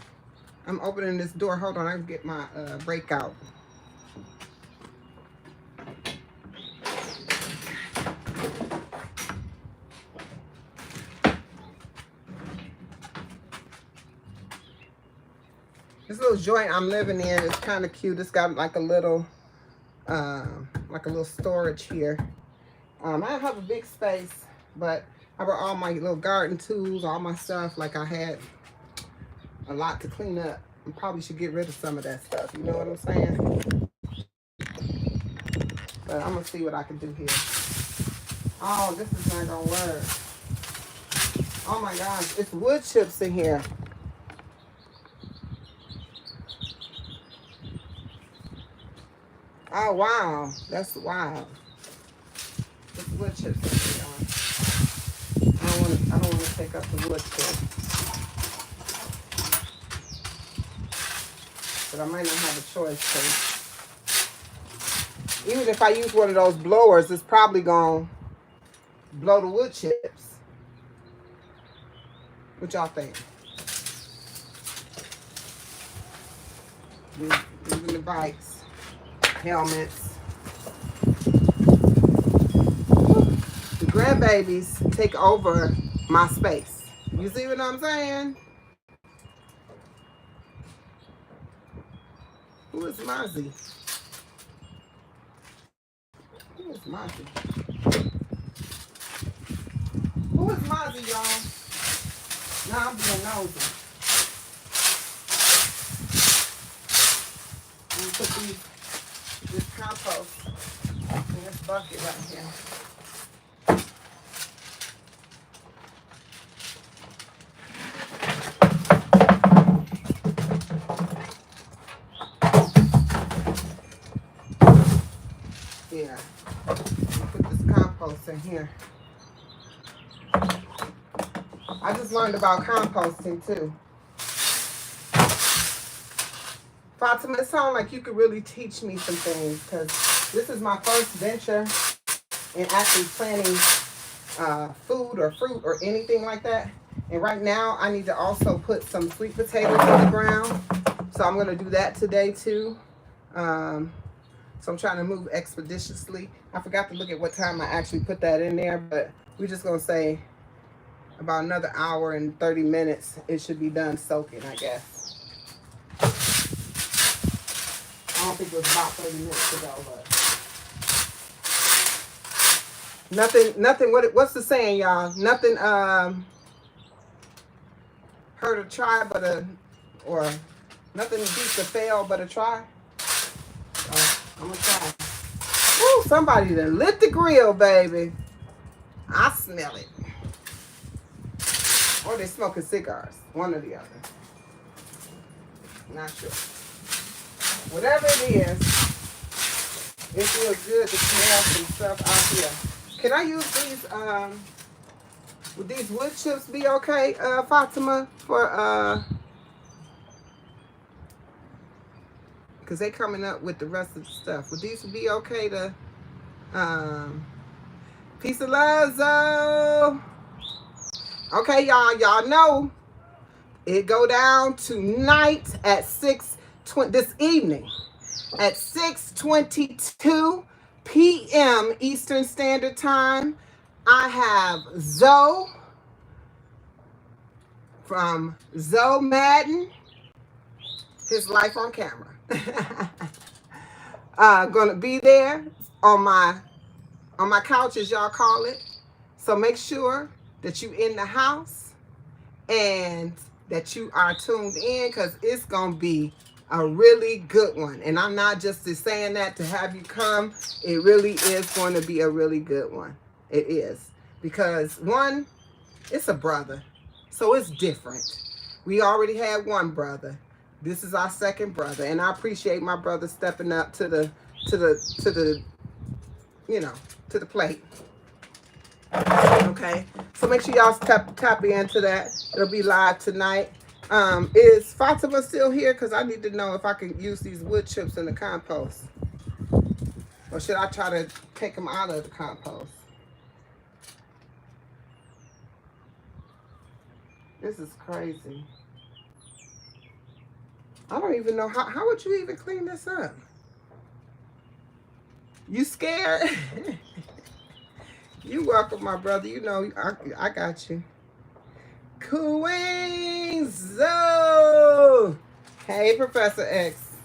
I'm opening this door. Hold on, I can get my breakout. This little joint I'm living in is kind of cute. It's got like a little storage here. I don't have a big space, but I brought all my little garden tools, all my stuff. Like I had a lot to clean up. I probably should get rid of some of that stuff. You know what I'm saying? But I'm gonna see what I can do here. Oh, this is not gonna work. Oh my gosh, it's wood chips in here. Oh wow, that's wild. It's wood chips in here, y'all. I don't want to take up the wood chips. But I might not have a choice, because even if I use one of those blowers, it's probably gonna blow the wood chips. What y'all think? Using the bikes, helmets. The grandbabies take over my space. You see what I'm saying? Who is Mozzie? Who is Mozzie? Who is Mozzie, y'all? Now I'm being nosy. I'm gonna put this compost in this bucket right here. Yeah, put this compost in here. I just learned about composting too. Fatima, it sounds like you could really teach me some things, because this is my first venture in actually planting food or fruit or anything like that. And right now I need to also put some sweet potatoes in the ground. So I'm going to do that today too. So I'm trying to move expeditiously. I forgot to look at what time I actually put that in there, but we're just going to say about another hour and 30 minutes. It should be done soaking, I guess. I don't think it was about 30 minutes ago, but nothing, what's the saying, y'all? Nothing, hurt a try, or nothing beats a fail but a try. I'm gonna try. Woo, somebody done lit the grill, baby. I smell it. Or they smoking cigars. One or the other. Not sure. Whatever it is, it feels good to smell some stuff out here. Can I use these, would these wood chips be okay, Fatima, for, because they coming up with the rest of the stuff. Would these be okay to, peace of love, Zoe. Okay, y'all know it go down tonight at 6:20, this evening at 6:22 p.m. Eastern Standard Time. I have Zoe from Zoe Madden, his life on camera. Gonna be there on my couch, as y'all call it. So make sure that you in the house and that you are tuned in, because it's gonna be A really good one. And I'm not just saying that to have you come. It really is going to be a really good one. It is. Because one, it's a brother. So it's different. We already had one brother. This is our second brother. And I appreciate my brother stepping up to the you know, to the plate. Okay. So make sure y'all tap into that. It'll be live tonight. Is Fatima still here? Because I need to know if I can use these wood chips in the compost. Or should I try to take them out of the compost? This is crazy. I don't even know how would you even clean this up? You scared? You welcome, my brother. You know I got you. Queen Zoe. Hey, Professor X.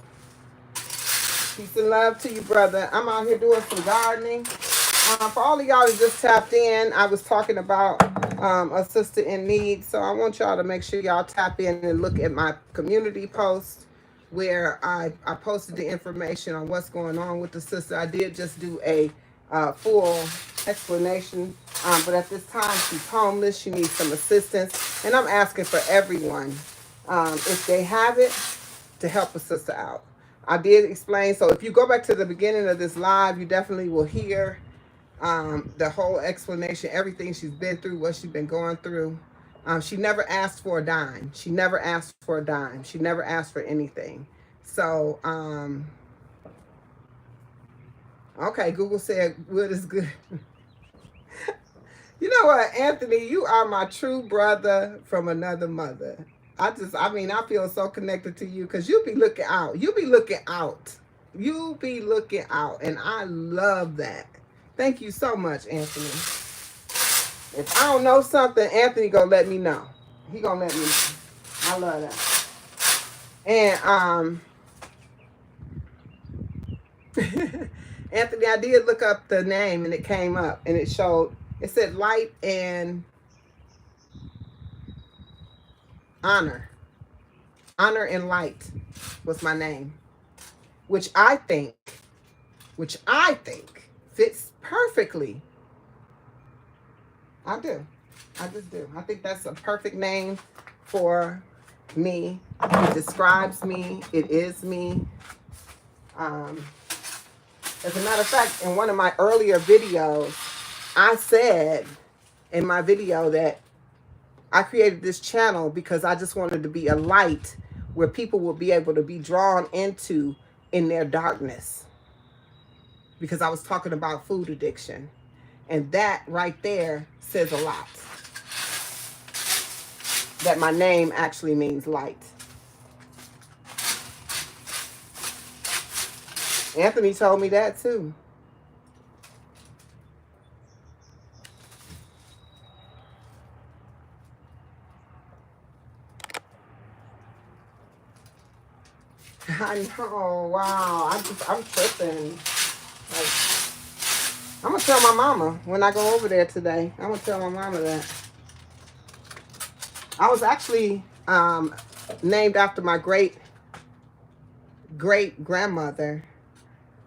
Peace and love to you, brother. I'm out here doing some gardening. For all of y'all that just tapped in, I was talking about a sister in need. So I want y'all to make sure y'all tap in and look at my community post where I posted the information on what's going on with the sister. I did just do a full explanation, but at this time she's homeless. She needs some assistance, and I'm asking for everyone, if they have it, to help a sister out. I did explain. So if you go back to the beginning of this live, you definitely will hear the whole explanation, everything she's been through, what she's been going through. She never asked for a dime. She never asked for a dime. She never asked for anything. So, okay, Google said wood is good. You know what, Anthony, you are my true brother from another mother. I feel so connected to you because you be looking out. You be looking out. You be looking out. And I love that. Thank you so much, Anthony. If I don't know something, Anthony gonna let me know. He gonna let me know. I love that. And Anthony, I did look up the name and it came up and it said light and honor. Honor and light was my name. Which I think fits perfectly. I do. I just do. I think that's a perfect name for me. It describes me. It is me. As a matter of fact, in one of my earlier videos, I said in my video that I created this channel because I just wanted to be a light where people will be able to be drawn into in their darkness. Because I was talking about food addiction. And that right there says a lot. That my name actually means light. Anthony told me that too. I know, wow. I'm tripping. Like, I'm gonna tell my mama when I go over there today. I'm gonna tell my mama that. I was actually named after my great grandmother.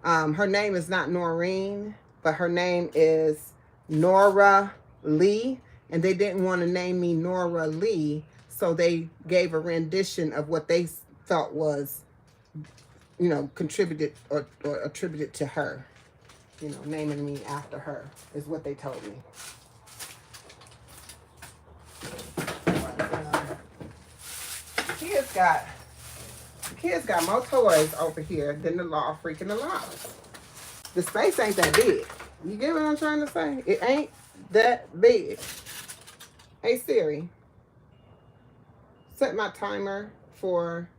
Her name is not Norene, but her name is Nora Lee. And they didn't want to name me Nora Lee, so they gave a rendition of what they felt was, you know, contributed or attributed to her. You know, naming me after her is what they told me. But, kids got more toys over here than the law freaking allows. The space ain't that big. You get what I'm trying to say? It ain't that big. Hey Siri, set my timer for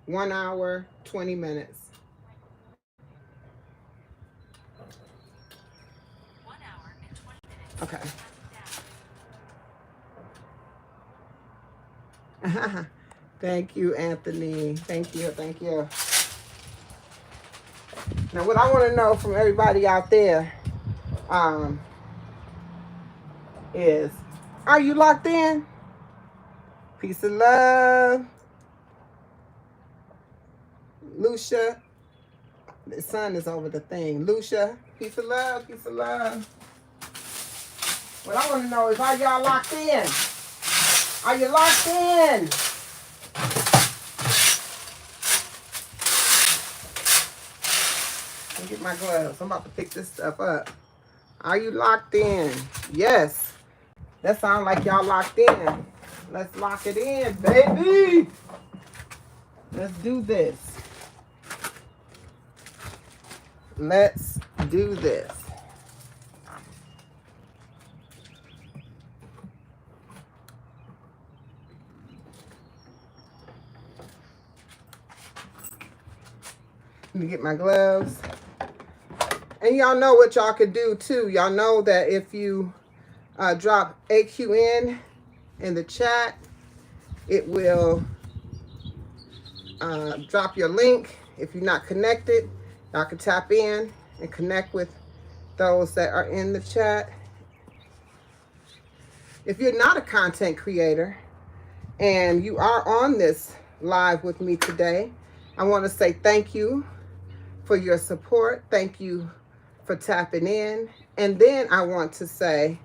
1 hour, 20 minutes. 1 hour and 20 minutes. Okay. Thank you, Anthony. Thank you. Thank you. Now, what I want to know from everybody out there is, are you locked in? Peace and love. Lucia. The sun is over the thing. Lucia, peace of love, peace of love. What I want to know is, are y'all locked in? Are you locked in? Let me get my gloves. I'm about to pick this stuff up. Are you locked in? Yes. That sounds like y'all locked in. Let's lock it in, baby. Let's do this. Let's do this. Let me get my gloves. And y'all know what y'all could do too. Y'all know that if you drop AQN in the chat, it will drop your link. If you're not connected, y'all can tap in and connect with those that are in the chat. If you're not a content creator and you are on this live with me today, I want to say thank you for your support. Thank you for tapping in. And then I want to say,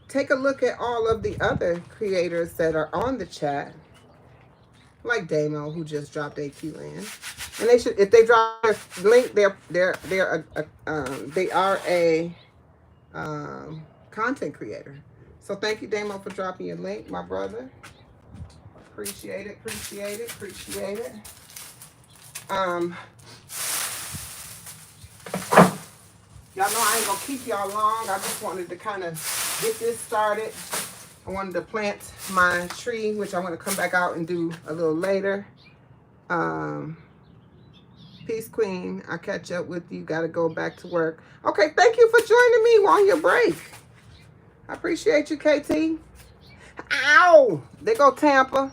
take a look at all of the other creators that are on the chat, like Damo, who just dropped AQN. And they should, if they drop their link, they are a content creator. So thank you, Damo, for dropping your link, my brother. Appreciate it, appreciate it, appreciate it. Y'all know I ain't gonna keep y'all long. I just wanted to kind of get this started. I wanted to plant my tree, which I'm gonna come back out and do a little later. Peace, Queen. I'll catch up with you. Gotta go back to work. Okay, thank you for joining me on your break. I appreciate you, KT. Ow! There go Tampa.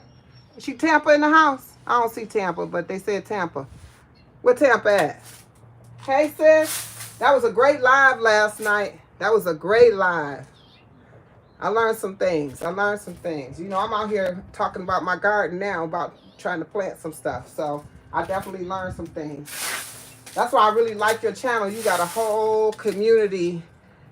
Is she Tampa in the house? I don't see Tampa, but they said Tampa. Where Tampa at? Hey, sis. That was a great live last night. That was a great live. I learned some things. You know, I'm out here talking about my garden now, about trying to plant some stuff. So I definitely learned some things. That's why I really like your channel. You got a whole community.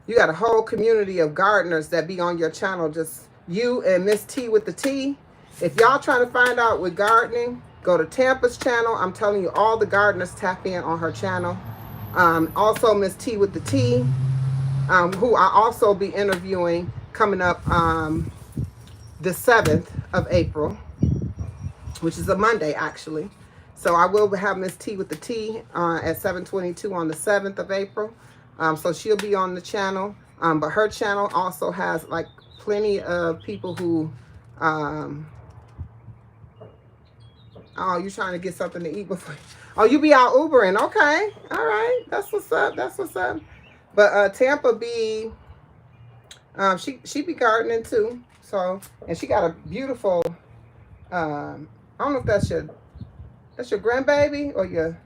You got a whole community of gardeners that be on your channel. Just you and Miss T with the T. If y'all trying to find out with gardening, go to Tampa's channel. I'm telling you, all the gardeners tap in on her channel. Also Miss T with the T, who I also be interviewing coming up the 7th of April, which is a Monday actually. So I will have Miss T with the T at 7:22 on the 7th of April. So she'll be on the channel. But her channel also has like plenty of people who, oh, you're trying to get something to eat before. Oh, you be out Ubering. Okay. All right. That's what's up. That's what's up. But Tampa be, she be gardening too. So, and she got a beautiful, I don't know if that's your grandbaby or your,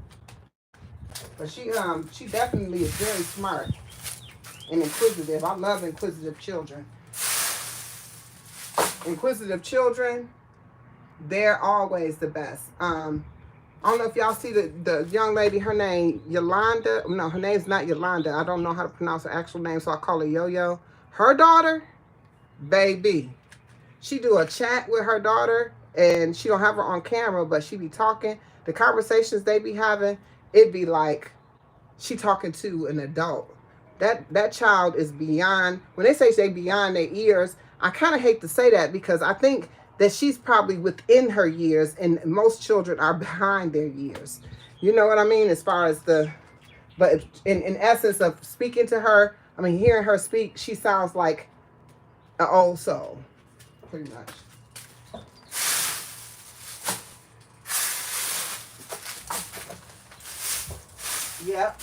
but she definitely is very smart and inquisitive. I love inquisitive children. Inquisitive children, they're always the best. I don't know if y'all see the young lady, her name Yolanda. No, her name's not Yolanda. I don't know how to pronounce her actual name, so I call her Yo-Yo. Her daughter, baby. She do a chat with her daughter, and she don't have her on camera, but she be talking. The conversations they be having, it be like she talking to an adult. That child is beyond, when they say they beyond their years, I kind of hate to say that because I think that she's probably within her years, and most children are behind their years. You know what I mean? As far as but in essence of speaking to her, I mean, hearing her speak, she sounds like an old soul, pretty much. Yep.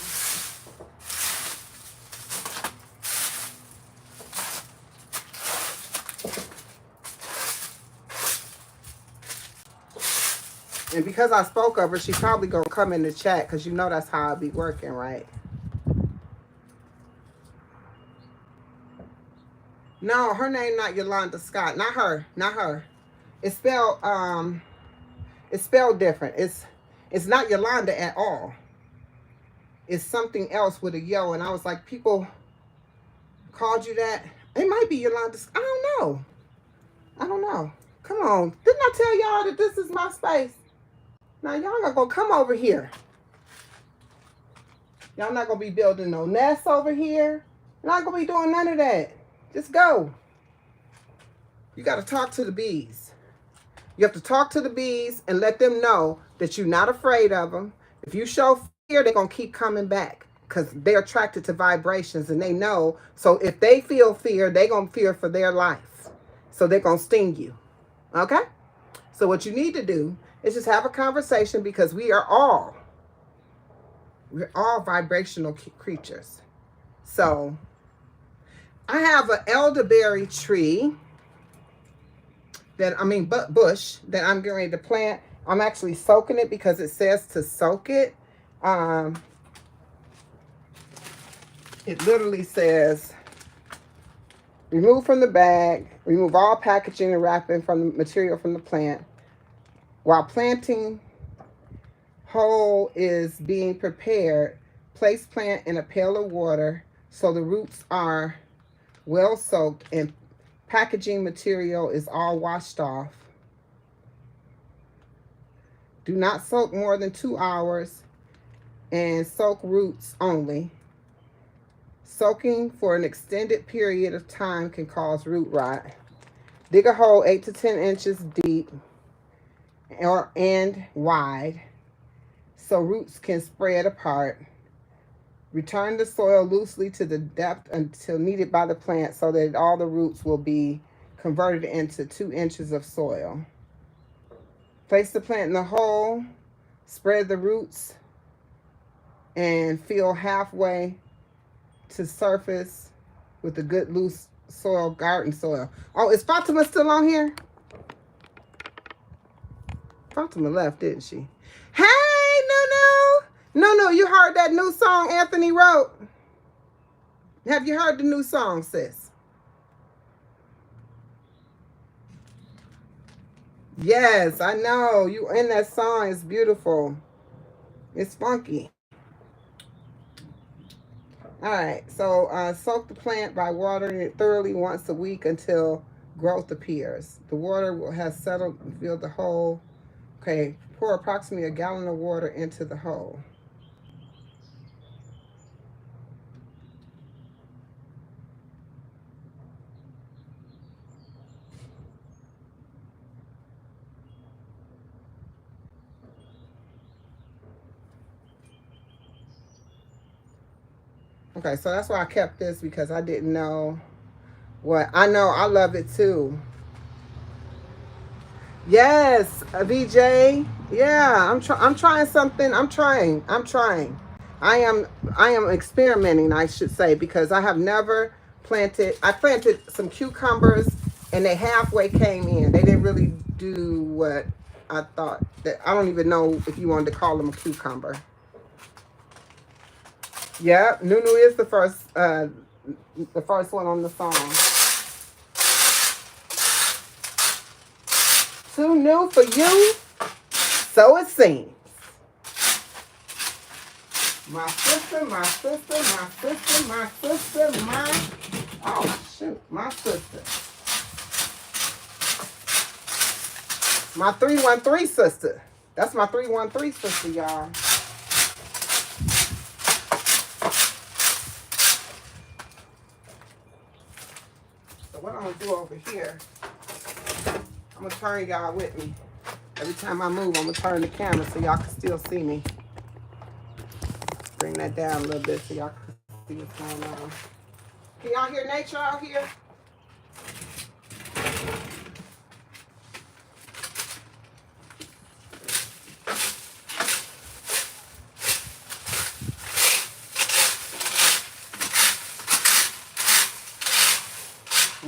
And because I spoke of her, she's probably going to come in the chat because you know that's how I'll be working, right? No, her name not Yolanda Scott. Not her. Not her. It's spelled different. It's not Yolanda at all. It's something else with a yo. And I was like, people called you that? It might be Yolanda. I don't know. I don't know. Come on. Didn't I tell y'all that this is my space? Now, y'all not going to come over here. Y'all not going to be building no nests over here. You're not going to be doing none of that. Just go. You got to talk to the bees. You have to talk to the bees and let them know that you're not afraid of them. If you show fear, they're going to keep coming back because they're attracted to vibrations and they know. So if they feel fear, they're going to fear for their life. So they're going to sting you. Okay? So what you need to do is just have a conversation because we're all vibrational creatures. So I have an elderberry tree bush that I'm getting ready to plant. I'm actually soaking it because it says to soak it. It literally says, remove from the bag, remove all packaging and wrapping from the material from the plant. While planting hole is being prepared, place plant in a pail of water so the roots are well soaked and packaging material is all washed off. Do not soak more than 2 hours and soak roots only. Soaking for an extended period of time can cause root rot. Dig a hole 8 to 10 inches deep and wide so roots can spread apart. Return the soil loosely to the depth until needed by the plant so that all the roots will be converted into 2 inches of soil. Place the plant in the hole, spread the roots, and fill halfway to surface with a good loose soil, garden soil. Oh, is Fatima still on here? Fatima left, didn't she? Hey, No, you heard that new song Anthony wrote? Have you heard the new song, sis? Yes, I know. You in that song. It's beautiful. It's funky. All right, so soak the plant by watering it thoroughly once a week until growth appears. The water will have settled and filled the hole. Okay, pour approximately 1 gallon of water into the hole. Okay, so that's why I kept this because I didn't know what. I know I love it too. Yes, VJ. Yeah, I'm trying something. I'm trying. I am experimenting, I should say, because I have never planted. I planted some cucumbers and they halfway came in. They didn't really do what I thought. That I don't even know if you wanted to call them a cucumber. Yeah, Nunu is the first one on the song. Too new for you, so it seems. My sister, my sister. My 313 sister. That's my 313 sister, y'all. So what I'm gonna do over here, I'm gonna turn y'all with me. Every time I move, I'm gonna turn the camera so y'all can still see me. Bring that down a little bit so y'all can see what's going on. Can y'all hear nature out here?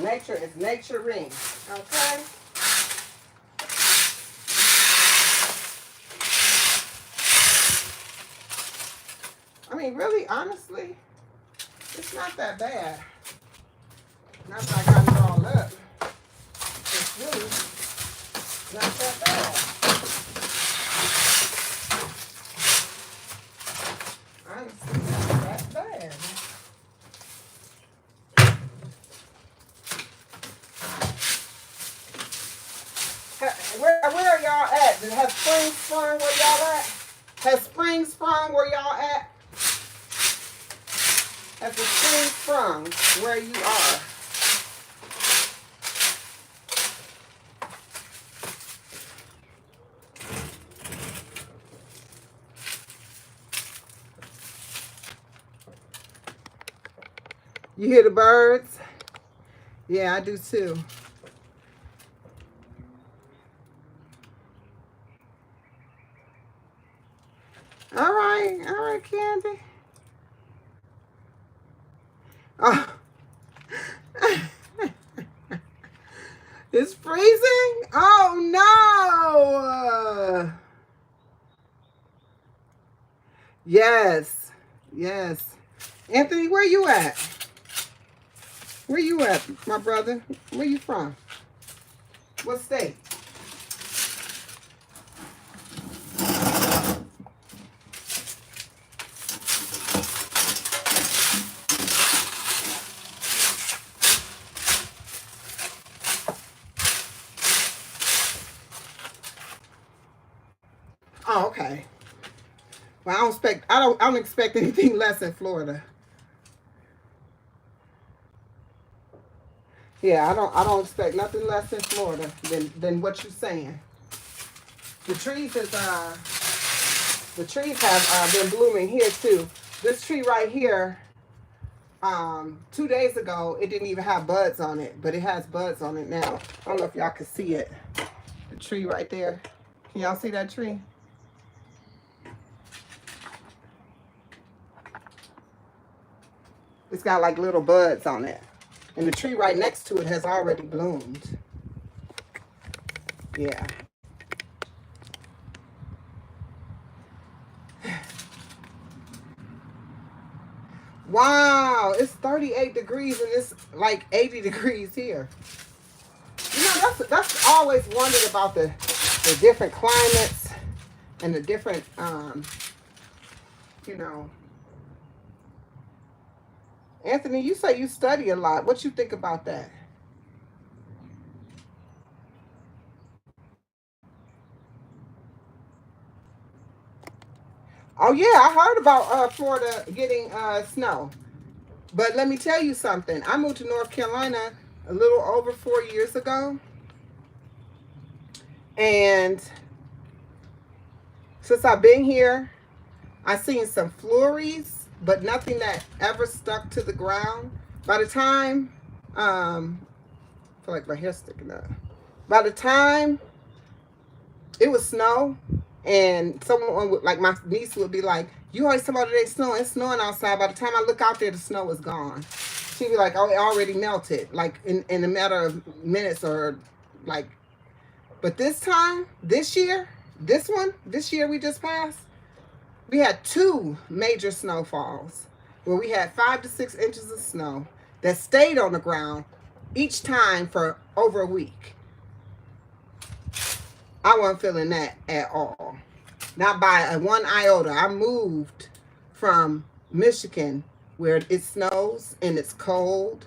Nature is naturing, okay? I mean, really, honestly, it's not that bad. Not that I got it all up. It's really not that bad. Where are y'all at? Has spring sprung where y'all at? Has spring sprung where y'all at? Has the spring sprung where you are? You hear the birds? Yeah, I do too. All right, Candy. Oh. It's freezing? Oh no! Yes, yes. Anthony, where you at? Where you at, my brother? Where you from? What state? Oh, okay. Well, I don't expect anything less in Florida. Yeah, I don't expect nothing less in Florida than what you're saying. The trees is the trees have been blooming here too. This tree right here, 2 days ago, it didn't even have buds on it, but it has buds on it now. I don't know if y'all can see it. The tree right there. Can y'all see that tree? It's got like little buds on it. And the tree right next to it has already bloomed. Yeah. Wow, it's 38 degrees and it's like 80 degrees here. You know, that's always wondered about the different climates and the different you know. Anthony, you say you study a lot. What you think about that? Oh yeah, I heard about Florida getting snow. But let me tell you something. I moved to North Carolina a little over 4 years ago. And since I've been here, I've seen some flurries, but nothing that ever stuck to the ground. By the time, I feel like my hair's sticking up. By the time it was snow, and someone would, like my niece would be like, "You always talk about it's snowing outside." By the time I look out there, the snow was gone. She'd be like, "Oh, it already melted, like in a matter of minutes or like." But this time, this year we just passed, we had two major snowfalls where we had 5 to 6 inches of snow that stayed on the ground each time for over a week. I wasn't feeling that at all. Not by a one iota. I moved from Michigan where it snows and it's cold.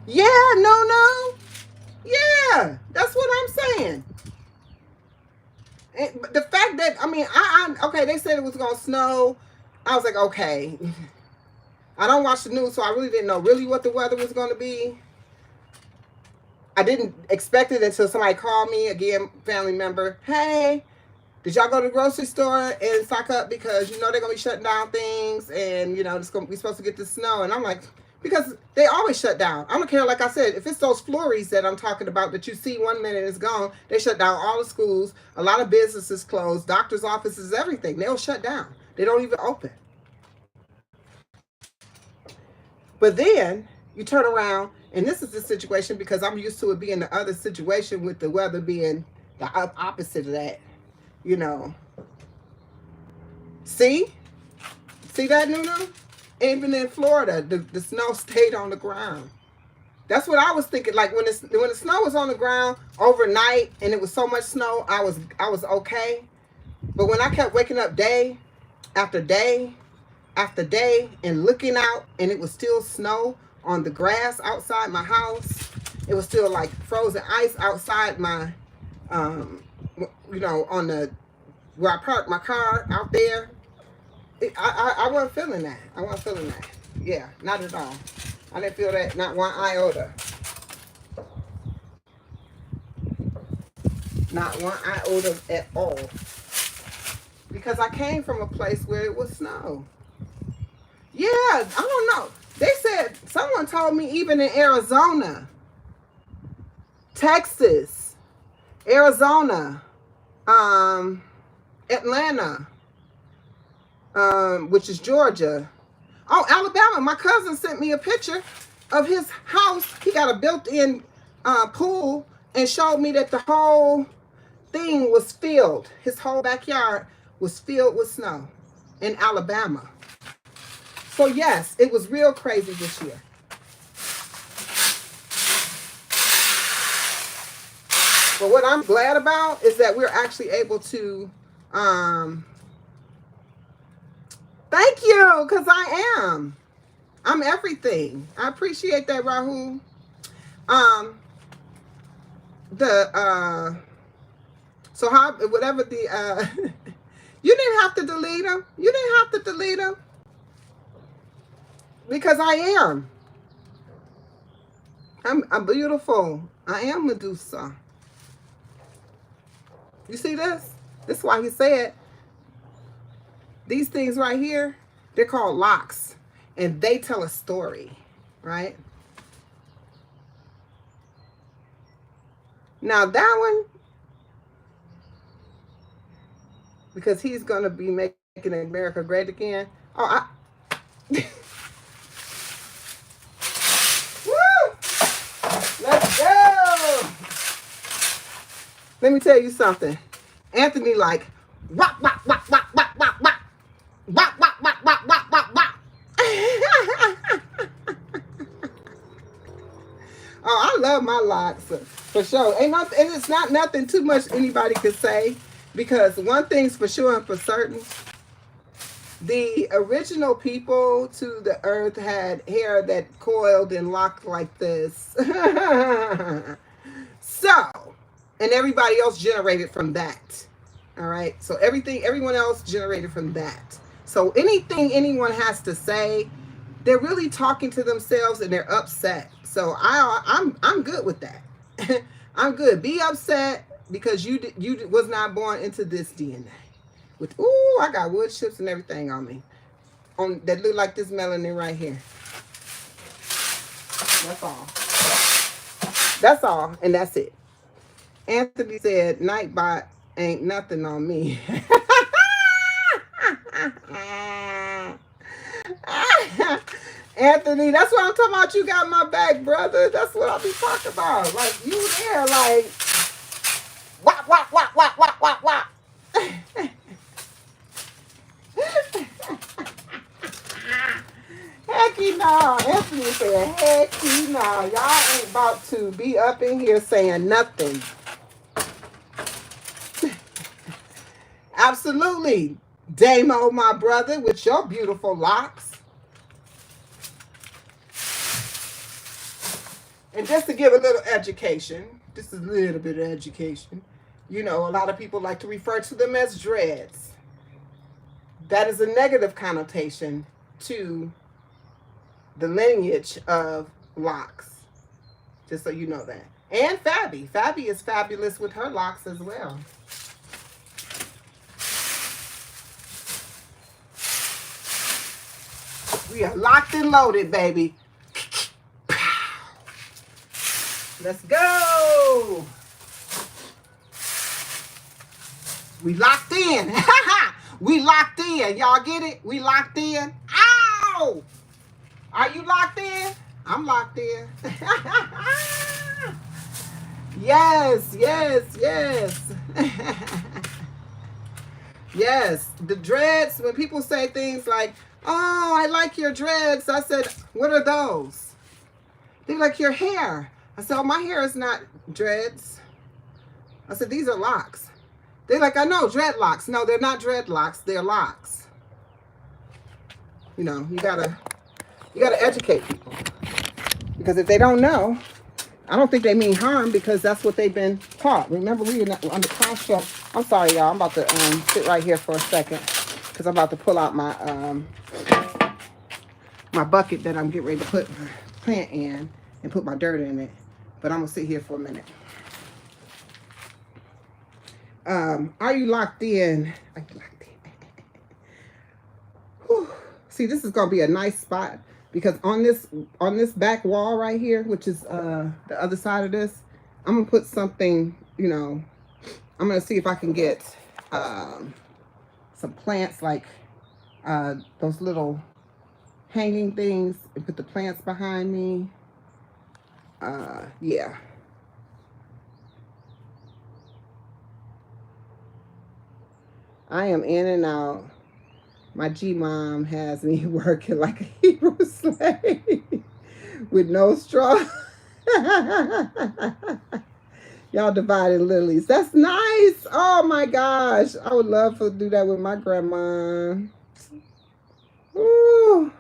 Yeah, no. Yeah, that's what I'm saying. And the fact that, I mean, okay, they said it was going to snow. I was like, okay. I don't watch the news, so I really didn't know really what the weather was going to be. I didn't expect it until somebody called me, again, family member. Hey, did y'all go to the grocery store and stock up because you know they're going to be shutting down things and, you know, we're supposed to get the snow. And I'm like, because they always shut down. I don't care, like I said, if it's those flurries that I'm talking about that you see 1 minute it's gone, they shut down all the schools, a lot of businesses closed, doctors' offices, everything. They'll shut down. They don't even open. But then you turn around, and this is the situation because I'm used to it being the other situation with the weather being the opposite of that, you know. See? See that, Nunu? Even in Florida, the snow stayed on the ground. That's what I was thinking. Like when the snow was on the ground overnight and it was so much snow, I was okay. But when I kept waking up day after day after day and looking out and it was still snow on the grass outside my house, It was still like frozen ice outside my, you know, on the, where I parked my car out there. I wasn't feeling that. I wasn't feeling that. Yeah, not at all. I didn't feel that, not one iota. Not one iota at all. Because I came from a place where it was snow. Yeah, I don't know. They said, someone told me even in Arizona, Texas, Arizona, Atlanta, which is Georgia. Oh, Alabama. My cousin sent me a picture of his house. He got a built-in pool and showed me that the whole thing was filled. His whole backyard was filled with snow in Alabama. So yes, it was real crazy this year. But what I'm glad about is that we're actually able to, thank you, because I am. I'm everything. I appreciate that, Rahul. So how, whatever the, you didn't have to delete them. You didn't have to delete them. Because I am. I'm beautiful. I am Medusa. You see this? This is why he said, these things right here, they're called locks. And they tell a story, right? Now that one, because he's going to be making America great again. Oh, woo! Let's go! Let me tell you something. Anthony like, wop, wop, wop, wop, wop, wop, wop. Wop, wop, wop, wop, wop, wop, wop. Oh, I love my locks, for sure. Ain't nothing, and it's not nothing too much anybody could say, because one thing's for sure and for certain. The original people to the earth had hair that coiled and locked like this. So, and everybody else generated from that. All right. So everyone else generated from that. So anything anyone has to say, they're really talking to themselves and they're upset. So I'm good with that. I'm good. Be upset because you was not born into this DNA. With, ooh, I got wood chips and everything on me. That look like this melanin right here. That's all. That's all. And that's it. Anthony said, Nightbot ain't nothing on me. Anthony, that's what I'm talking about. You got my back, brother. That's what I'll be talking about. Like, you there, like, wop, wop, wop, wop, wop, wop, wop. Hecky no. Anthony said, hecky no. Y'all ain't about to be up in here saying nothing. Absolutely. Damo, my brother, with your beautiful locks. And just to give a little education, just a little bit of education, you know, a lot of people like to refer to them as dreads. That is a negative connotation to the lineage of locks. Just so you know that. And Fabi. Fabi is fabulous with her locks as well. We are locked and loaded, baby. Let's go. We locked in. We locked in. Y'all get it? We locked in. Ow! Are you locked in? I'm locked in. Yes, yes, yes. Yes, the dreads, when people say things like, oh, I like your dreads. I said, what are those? They're like, your hair. I said, oh, my hair is not dreads. I said, these are locks. They're like, I know, dreadlocks. No, they're not dreadlocks. They're locks. You know, you gotta educate people. Because if they don't know, I don't think they mean harm because that's what they've been taught. Remember, we are under construct. I'm sorry, y'all. I'm about to sit right here for a second because I'm about to pull out my bucket that I'm getting ready to put plant in and put my dirt in it. But I'm gonna sit here for a minute. Are you locked in? Are you locked in? Whew. See, this is gonna be a nice spot because on this back wall right here, which is the other side of this, I'm gonna put something. You know, I'm gonna see if I can get some plants like those little hanging things and put the plants behind me. Yeah. I am in and out. My G-mom has me working like a Hebrew slave with no straw. Y'all divided lilies. That's nice. Oh my gosh. I would love to do that with my grandma. Ooh.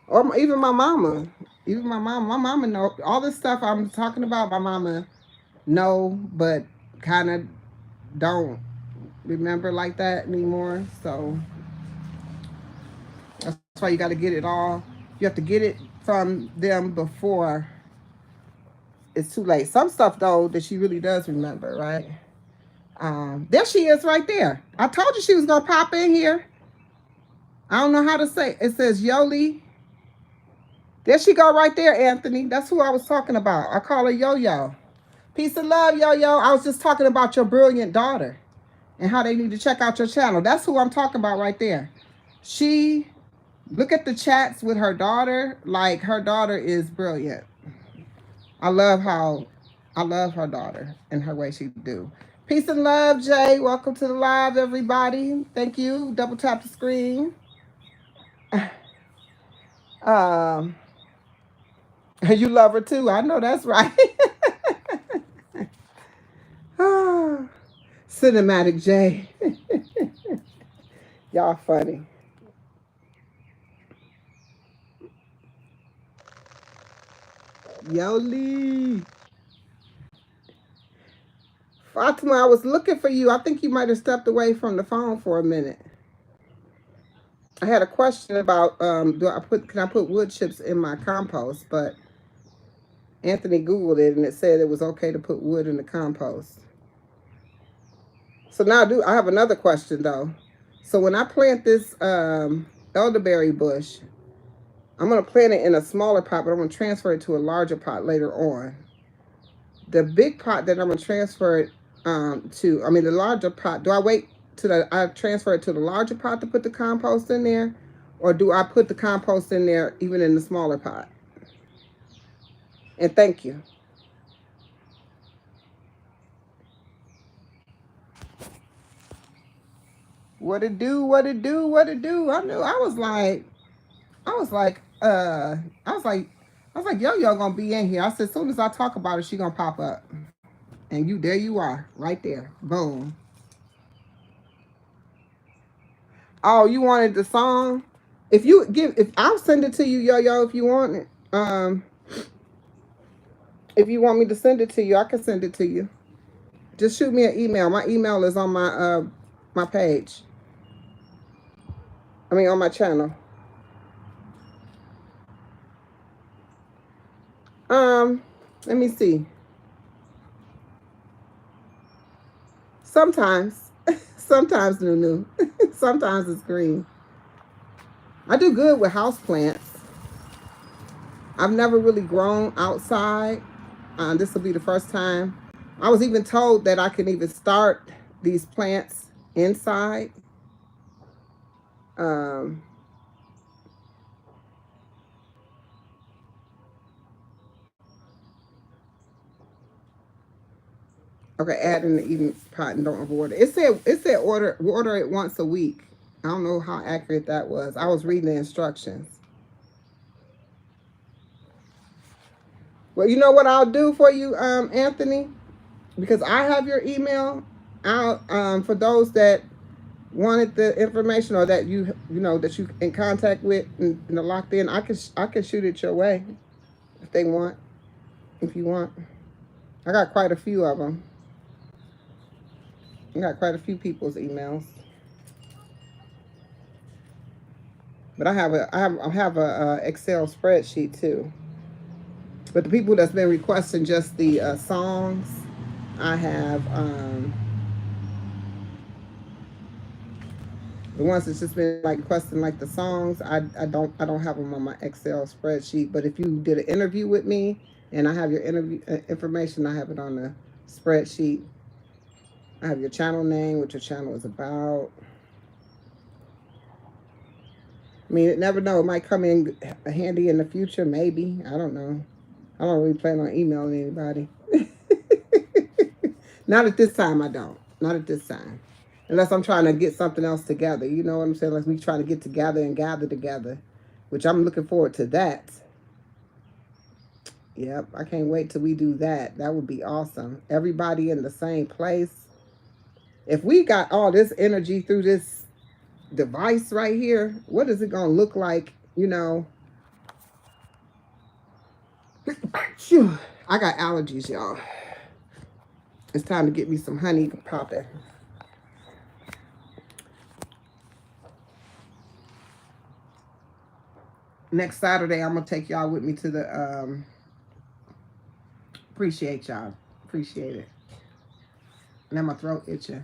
Or even my mama. Even my mama. My mama know all this stuff I'm talking about. My mama know, but kind of don't remember like that anymore. So that's why you got to get it all. You have to get it from them before it's too late. Some stuff though that she really does remember, right? There she is right there. I told you she was gonna pop in here. I don't know how to say it. It says Yoli. There she go right there, Anthony. That's who I was talking about. I call her Yo-Yo. Peace and love, Yo-Yo. I was just talking about your brilliant daughter and how they need to check out your channel. That's who I'm talking about right there. She, look at the chats with her daughter. Like, her daughter is brilliant. I love her daughter and her way she do. Peace and love, Jay. Welcome to the live, everybody. Thank you. Double tap the screen. You love her too. I know that's right. Cinematic J. Y'all funny. Yoli. Fatima, I was looking for you. I think you might have stepped away from the phone for a minute. I had a question about can I put wood chips in my compost, but Anthony Googled it and it said it was okay to put wood in the compost. So now I have another question though. So when I plant this elderberry bush, I'm going to plant it in a smaller pot, but I'm going to transfer it to a larger pot later on. The big pot that I'm going to transfer it the larger pot, do I wait till I transfer it to the larger pot to put the compost in there? Or do I put the compost in there even in the smaller pot? And thank you. What it do? What it do? What it do? I knew. I was like, Yo-Yo gonna be in here. I said, as soon as I talk about it, she gonna pop up. And there you are, right there. Boom. Oh, you wanted the song? If I'll send it to you, Yo-Yo, if you want it. If you want me to send it to you, I can send it to you. Just shoot me an email. My email is on my page. On my channel. Let me see. Sometimes Nunu. Sometimes it's green. I do good with house plants. I've never really grown outside. This will be the first time. I was even told that I can even start these plants inside. Okay, add in the eating pot and don't overwater. It said water it once a week. I don't know how accurate that was. I was reading the instructions. Well, you know what I'll do for you, Anthony? Because I have your email. For those that wanted the information or that you in contact with and locked in, I can shoot it your way if they want. if you want. I got quite a few of them. I got quite a few people's emails. But I have a Excel spreadsheet too. But the people that's been requesting just the songs, I have the ones that's just been like requesting like the songs. I don't have them on my Excel spreadsheet. But if you did an interview with me and I have your interview information, I have it on the spreadsheet. I have your channel name, what your channel is about. I mean, it never know. It might come in handy in the future, maybe. I don't know. I don't really plan on emailing anybody. Not at this time, I don't. Not at this time. Unless I'm trying to get something else together. You know what I'm saying? Unless we trying to get together and gather together. Which I'm looking forward to that. Yep, I can't wait till we do that. That would be awesome. Everybody in the same place. If we got all this energy through this device right here, what is it going to look like, you know? Phew, I got allergies, y'all. It's time to get me some honey popping. Next Saturday, I'm going to take y'all with me to the, appreciate y'all. Appreciate it. Now my throat itching.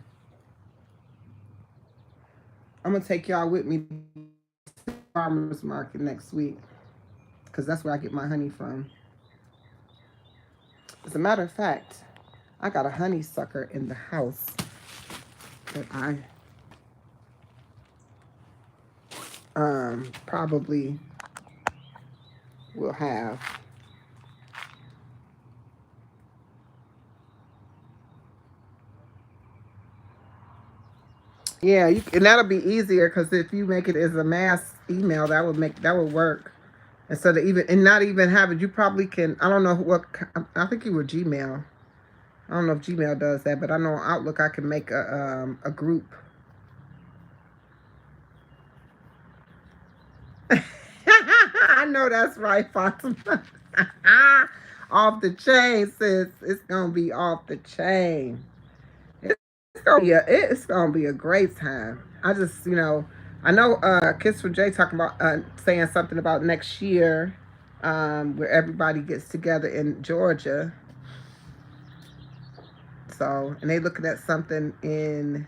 I'm going to take y'all with me to the farmer's market next week. Because that's where I get my honey from. As a matter of fact, I got a honeysucker in the house that I probably will have. Yeah, and that'll be easier because if you make it as a mass email, that would work. Instead of even and not even have it, you probably can. I don't know what. I think you were Gmail. I don't know if Gmail does that, but I know Outlook I can make a group. I know that's right, Fatima. Off the chain, sis. It's gonna be off the chain. It's gonna be a great time. I just, I know Kiss for Jay talking about saying something about next year, where everybody gets together in Georgia. So, and they looking at something in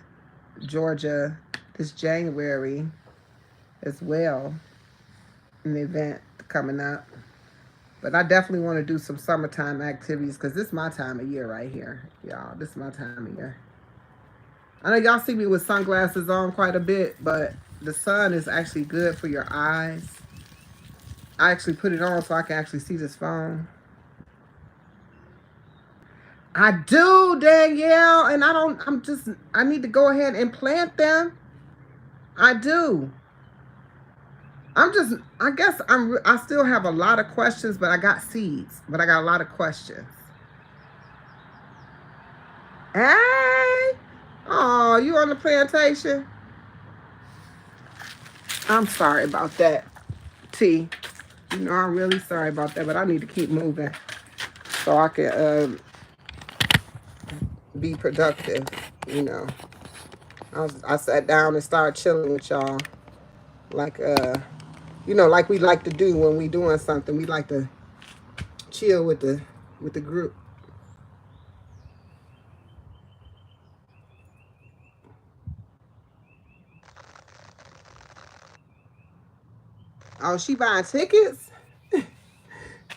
Georgia this January as well, an event coming up. But I definitely want to do some summertime activities because this is my time of year right here, y'all. This is my time of year. I know y'all see me with sunglasses on quite a bit, but the sun is actually good for your eyes. I actually put it on so I can actually see this phone. I do, Danielle, and I need to go ahead and plant them. I do. I still have a lot of questions, but I got seeds, but I got a lot of questions. Hey, oh, you on the plantation? I'm sorry about that, T. I'm really sorry about that, but I need to keep moving so I can be productive. I sat down and started chilling with y'all, like like we like to do when we doing something. We like to chill with the group. Oh, she buying tickets? I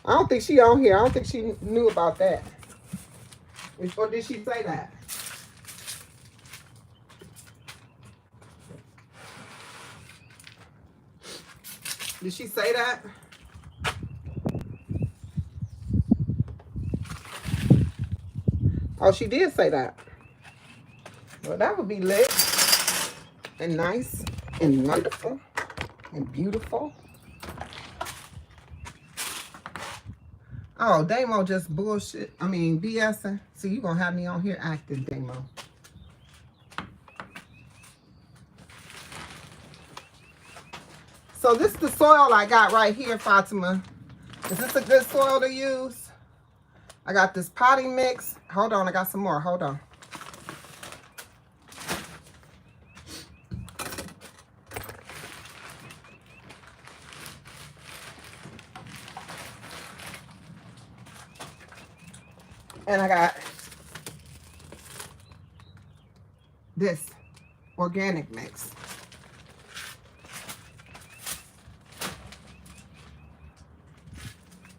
don't think she on here. I don't think she knew about that. Or did she say that? Did she say that? Oh, she did say that. Well, that would be lit and nice and wonderful and beautiful. Oh, Damo just bullshit. I mean, BSing. See, you gonna have me on here acting, Damo. So this is the soil I got right here, Fatima. Is this a good soil to use? I got this potty mix. Hold on, I got some more. Hold on. And I got this organic mix.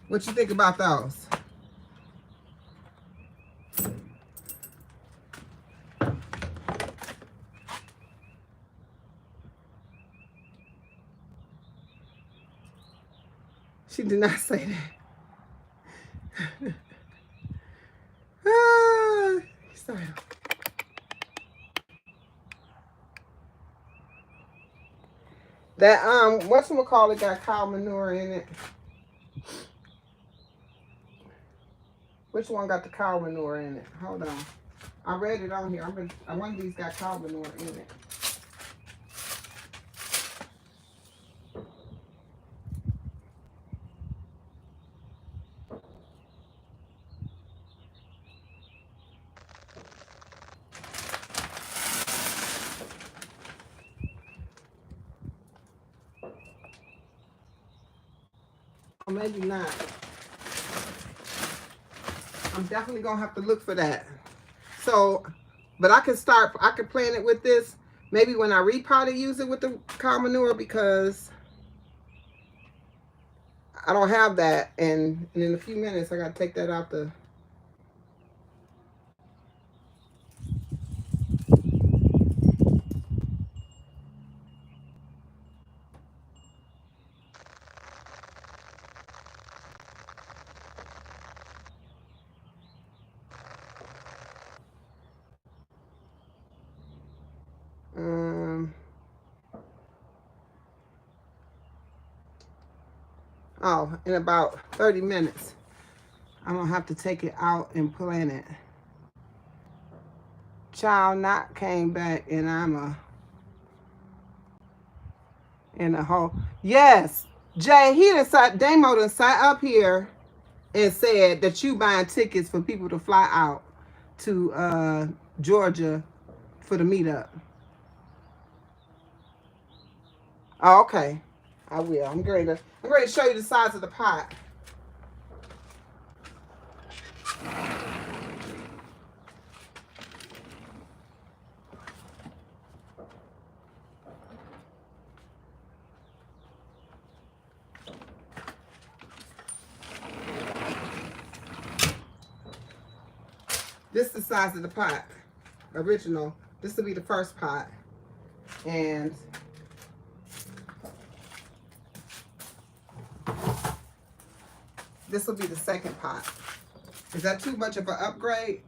What you think about those? She did not say that. Sorry. That whatchamacallit got cow manure in it. Which one got the cow manure in it? Hold on. I read it on here. One of these got cow manure in it. Or maybe not. I'm definitely gonna have to look for that. So, but I can plan it with this. Maybe when I repot it, use it with the cow manure, because I don't have that. And in a few minutes, I gotta take that out the. Oh, in about 30 minutes, I'm gonna have to take it out and plant it. Child not came back, and I'm in a hole. Yes, Jay, Damo done sat up here and said that you buying tickets for people to fly out to Georgia for the meetup. Oh, okay. I will. I'm going to show you the size of the pot. This is the size of the pot. Original. This will be the first pot. And this will be the second pot. Is that too much of an upgrade?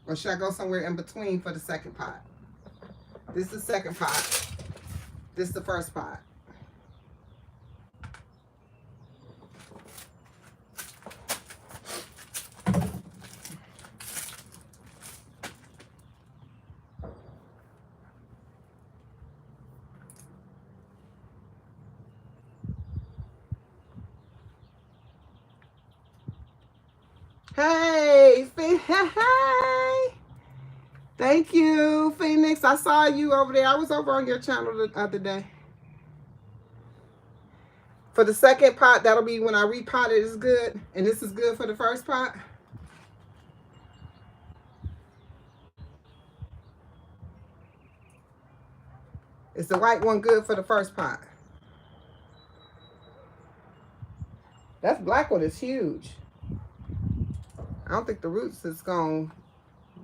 Or should I go somewhere in between for the second pot? This is the second pot. This is the first pot. Hey, hey. Thank you, Phoenix. I saw you over there. I was over on your channel the other day. For the second pot, that'll be when I repot it is good. And this is good for the first pot. Is the white one good for the first pot? That black one is huge. I don't think the roots is going to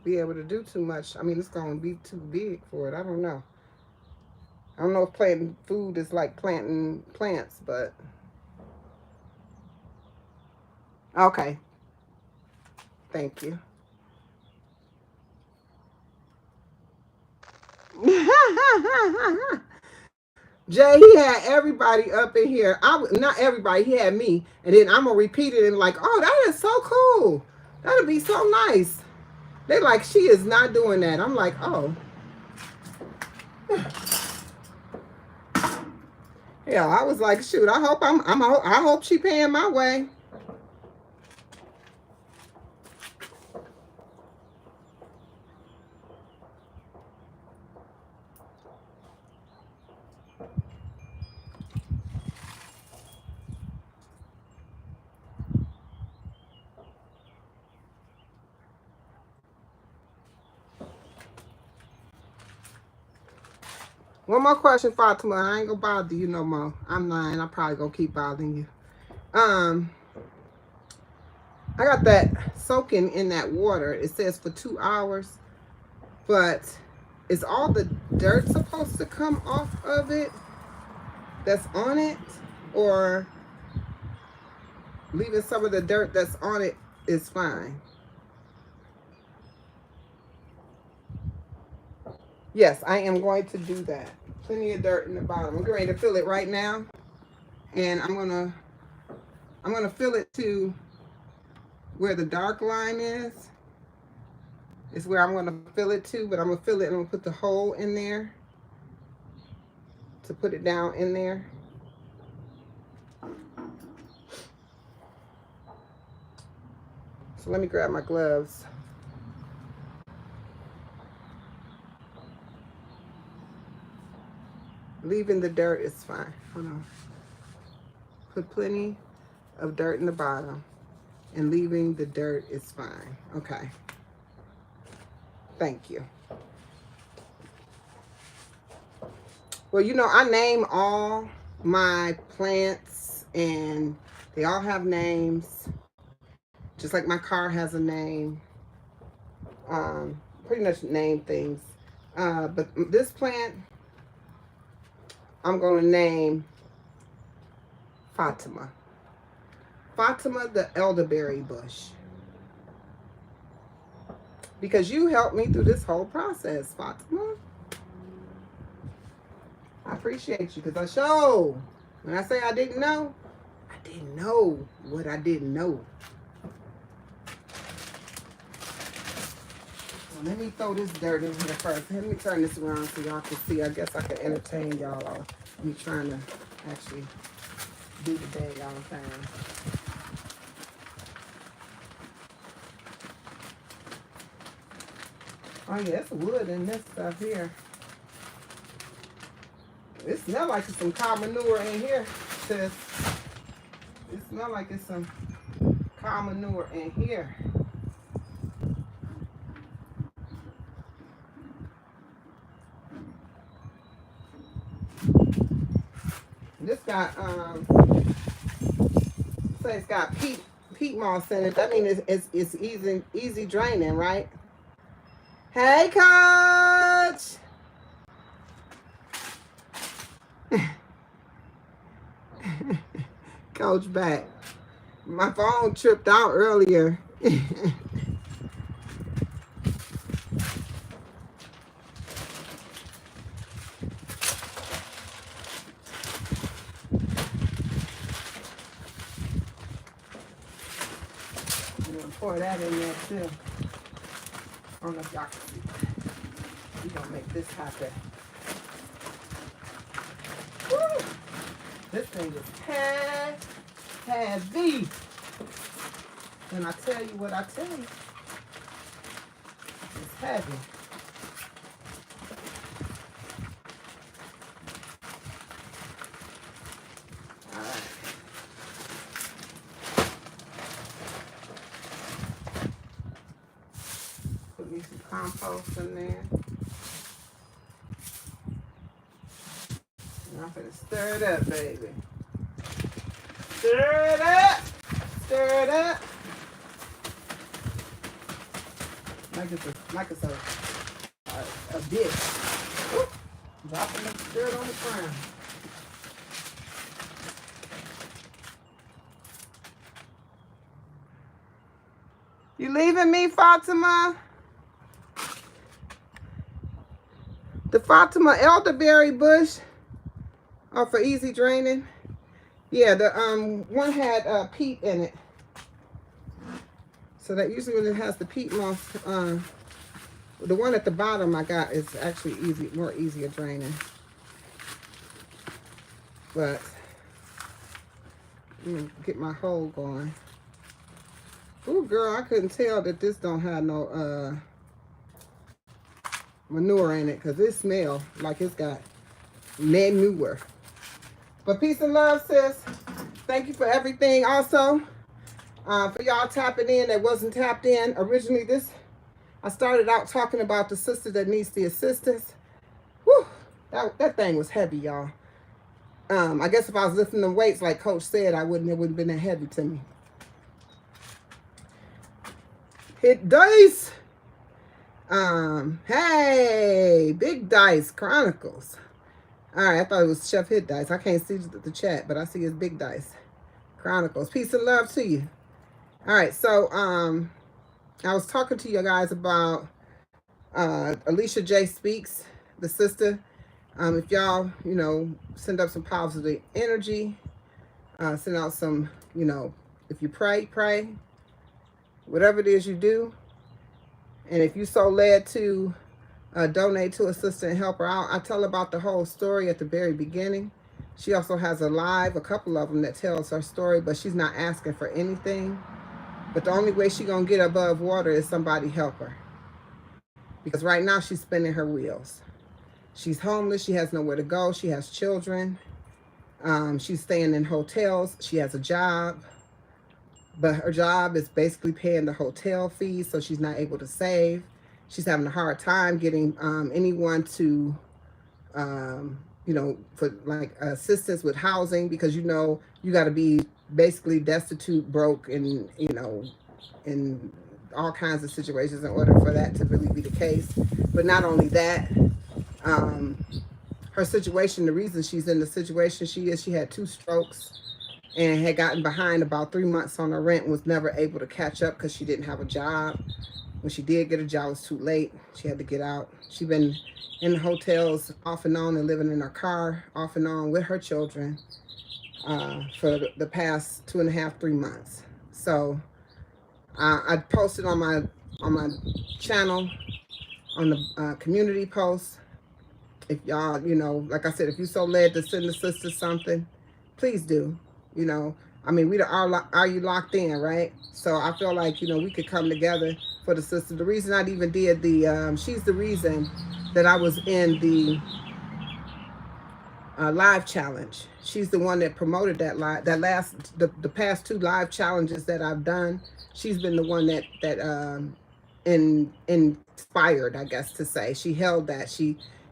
be able to do too much. I mean, it's going to be too big for it. I don't know. I don't know if planting food is like planting plants, but... Okay. Thank you. Jay, he had everybody up in here. Not everybody, he had me. And then I'm going to repeat it and like, oh, that is so cool. That'll be so nice. They're like, she is not doing that. I'm like, oh. Yeah, I was like, shoot, I hope I hope she paying my way. One more question, Fatima. I ain't gonna bother you no more. I'm lying. I'm probably gonna keep bothering you. I got that soaking in that water. It says for 2 hours, but is all the dirt supposed to come off of it that's on it, or leaving some of the dirt that's on it is fine? Yes, I am going to do that. Plenty of dirt in the bottom. I'm ready to fill it right now, and I'm gonna fill it to where the dark line is where I'm gonna fill it to, but I'm gonna fill it and I'm gonna put the hole in there to put it down in there. So let me grab my gloves. Leaving the dirt is fine. Hold on. Put plenty of dirt in the bottom, and leaving the dirt is fine. Okay. Thank you. Well, you know, I name all my plants, and they all have names. Just like my car has a name. Pretty much name things. But this plant, I'm going to name Fatima. Fatima the elderberry bush. Because you helped me through this whole process, Fatima. I appreciate you, because when I say I didn't know what I didn't know. So let me throw this dirt in here first. Let me turn this around so y'all can see. I guess I can entertain y'all all. Me trying to actually do the daggone thing. Oh yeah, it's wood in this stuff here. It smells like it's some cow manure in here, sis. It smells like it's some cow manure in here. This got say it's got peat moss in it. That means it's easy draining, right? Hey, Coach. Coach back. My phone tripped out earlier. Pour that in there too. I don't know if y'all can see. We're gonna make this happen. Woo! This thing is heavy. And I tell you what I tell you. It's heavy. Compost in there. And I'm gonna stir it up, baby. Stir it up. Stir it up. Like it's a dish. Woo. Dropping the dirt on the ground. You leaving me, Fatima? The Fatima elderberry bush for easy draining. Yeah, the one had peat in it. So that usually when it has the peat moss, the one at the bottom I got is actually more easier draining. But I'm gonna get my hole going. Ooh, girl, I couldn't tell that this don't have no manure in it, because it smells like it's got manure. But peace and love, sis. Thank you for everything. Also, for y'all tapping in that wasn't tapped in. Originally, I started out talking about the sister that needs the assistance. Whew. That thing was heavy, y'all. I guess if I was lifting the weights like Coach said, it wouldn't have been that heavy to me. Hit dice. Hey, Big Dice Chronicles. All right, I thought it was Chef Hit Dice. I can't see the chat, but I see it's Big Dice Chronicles. Peace and love to you. All right, so I was talking to you guys about Alicia J Speaks, the sister. If y'all, send up some positive energy, send out some, if you pray, whatever it is you do. And if you so led to donate to a sister and help her out, I tell about the whole story at the very beginning. She also has a couple of them that tells her story, but she's not asking for anything. But the only way she's going to get above water is somebody help her. Because right now she's spinning her wheels. She's homeless. She has nowhere to go. She has children. She's staying in hotels. She has a job. But her job is basically paying the hotel fees, so she's not able to save. She's having a hard time getting anyone to, for like assistance with housing, because you got to be basically destitute, broke, and in all kinds of situations in order for that to really be the case. But not only that, her situation, the reason she's in the situation she had 2 strokes and had gotten behind about 3 months on her rent and was never able to catch up because she didn't have a job. When she did get a job, it was too late. She had to get out. She'd been in the hotels off and on and living in her car off and on with her children for the past 2.5, 3 months. So I posted on my channel, on the community post. If y'all, like I said, if you so led to send the sister something, please do. I mean, are you locked in, right? So I feel like, we could come together for the sister. The reason I even did she's the reason that I was in the live challenge. She's the one that promoted that live, the past 2 live challenges that I've done. She's been the one that inspired, I guess to say. She held that.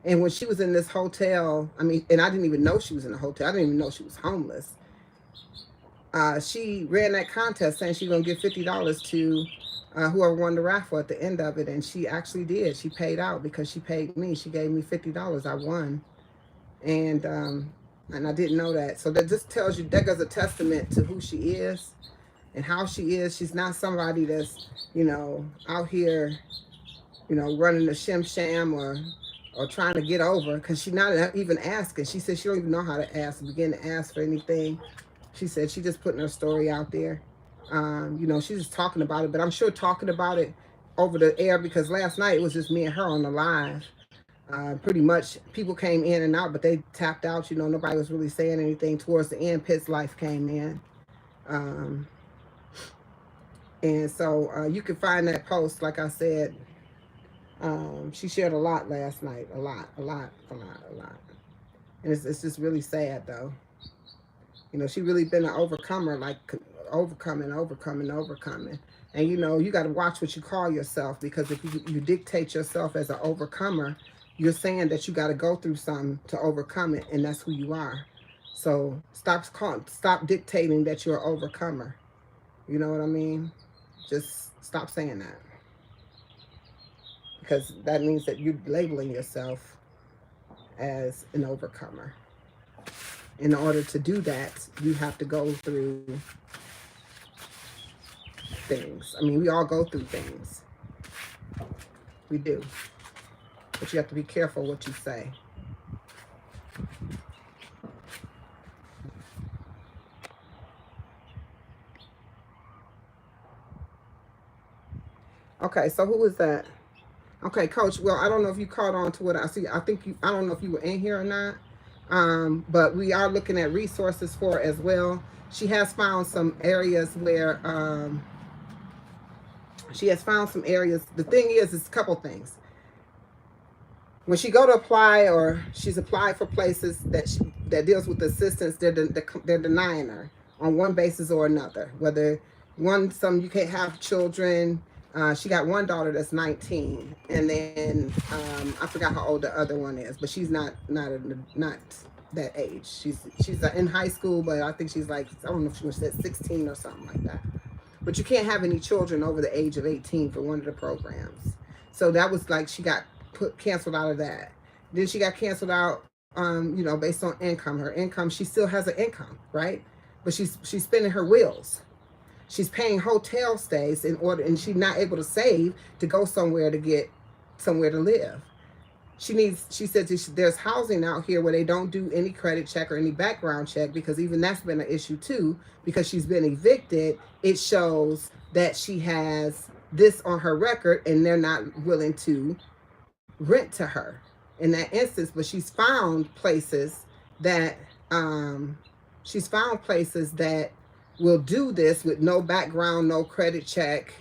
And when she was in this hotel, and I didn't even know she was in a hotel. I didn't even know she was homeless. She ran that contest saying she's going to give $50 to whoever won the raffle at the end of it. And she actually did. She paid out because she paid me. She gave me $50. I won. And I didn't know that. So that just tells you, that goes a testament to who she is and how she is. She's not somebody that's, out here, running the shim sham or trying to get over, because she's not even asking. She said she don't even know how to ask, begin to ask for anything. She said she just putting her story out there. She's just talking about it, but I'm sure talking about it over the air, because last night it was just me and her on the live. Pretty much people came in and out, but they tapped out. Nobody was really saying anything. Towards the end, Pitt's life came in. And so you can find that post, like I said. She shared a lot last night, a lot. And it's just really sad, though. She really been an overcomer, like overcoming. And, you got to watch what you call yourself, because if you dictate yourself as an overcomer, you're saying that you got to go through something to overcome it, and that's who you are. So stop dictating that you're an overcomer. You know what I mean? Just stop saying that. Because that means that you're labeling yourself as an overcomer. In order to do that, you have to go through things. We all go through things. We do. But you have to be careful what you say. Okay, so who is that? Okay, Coach. Well, I don't know if you caught on to what I see. I don't know if you were in here or not. But we are looking at resources for her as well. She has found some areas where the thing is a couple things. When she go to apply, or she's applied for places that deals with assistance, they're denying her on one basis or another. Whether you can't have children, She got one daughter that's 19, and then I forgot how old the other one is, but she's not that age. She's in high school, but I think she's like, I don't know if she was at 16 or something like that. But you can't have any children over the age of 18 for one of the programs. So that was like she got canceled out of that. Then she got canceled out, based on income. Her income, she still has an income, right? But she's spending her wheels. She's paying hotel stays in order, and she's not able to save to go somewhere to get somewhere to live. She said there's housing out here where they don't do any credit check or any background check, because even that's been an issue too, because she's been evicted. It shows that she has this on her record and they're not willing to rent to her in that instance. But that she's found places that will do this with no background, no credit check,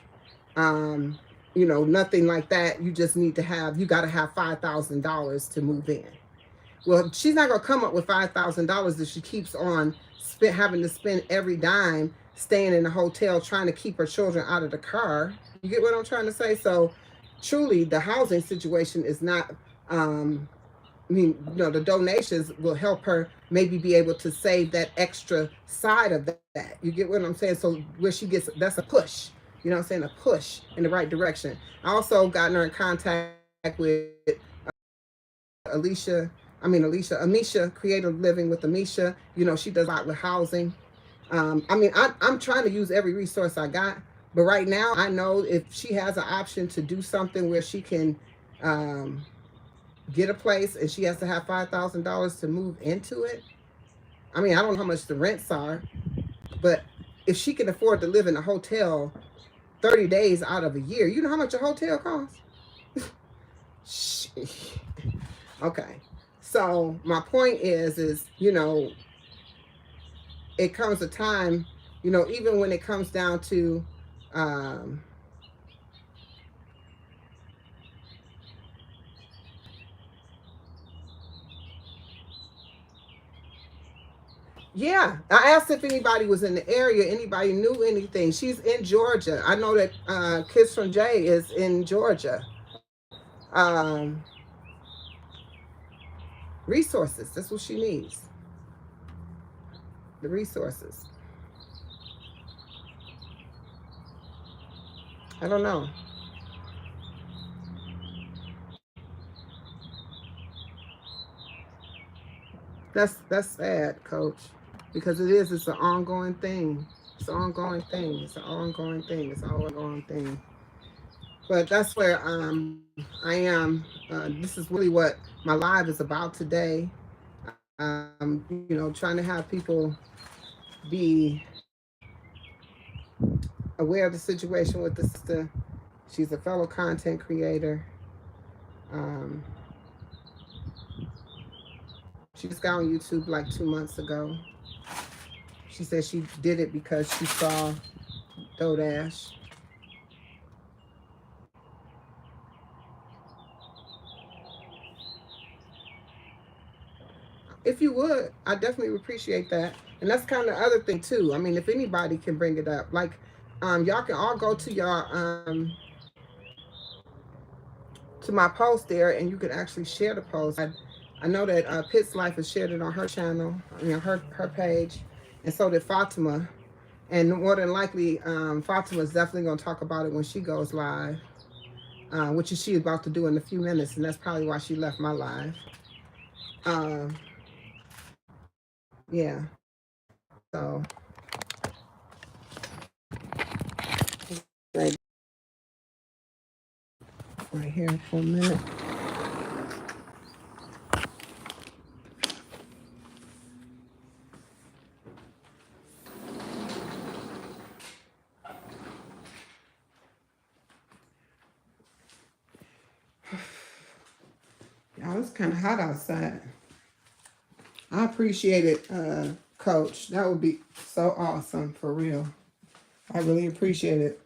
nothing like that. You just you got to have $5,000 to move in. Well, she's not going to come up with $5,000 if she keeps on having to spend every dime staying in a hotel trying to keep her children out of the car. You get what I'm trying to say? So truly, the housing situation is not, the donations will help her maybe be able to save that extra side of that. You get what I'm saying? So where she gets, that's a push. You know what I'm saying? A push in the right direction. I also got her in contact with Amisha, Creative Living with Amisha. She does a lot with housing. I'm trying to use every resource I got, but right now I know if she has an option to do something where she can get a place and she has to have $5,000 to move into it. I don't know how much the rents are, but if she can afford to live in a hotel 30 days out of a year, you know how much a hotel costs? Okay. So my point is, it comes a time, even when it comes down to, yeah, I asked if anybody was in the area, anybody knew anything. She's in Georgia. I know that Kids from Jay is in Georgia. Resources, that's what she needs. The resources. I don't know. That's sad, Coach, because it's an ongoing thing. It's an ongoing thing. It's an ongoing thing. It's an ongoing thing. But that's where I am. This is really what my live is about today. Trying to have people be aware of the situation with the sister. She's a fellow content creator. Um, she just got on YouTube like 2 months ago. She said she did it because she saw Dodash. If you would, I definitely would appreciate that. And that's kind of the other thing too. If anybody can bring it up, like y'all can all go to your to my post there, and you can actually share the post. I know that Pitt's Life has shared it on her channel, her page, and so did Fatima. And more than likely, Fatima is definitely going to talk about it when she goes live, which is she's about to do in a few minutes, and that's probably why she left my live. Yeah. So right here for a minute. Y'all, it's kind of hot outside. I appreciate it, Coach. That would be so awesome, for real. I really appreciate it.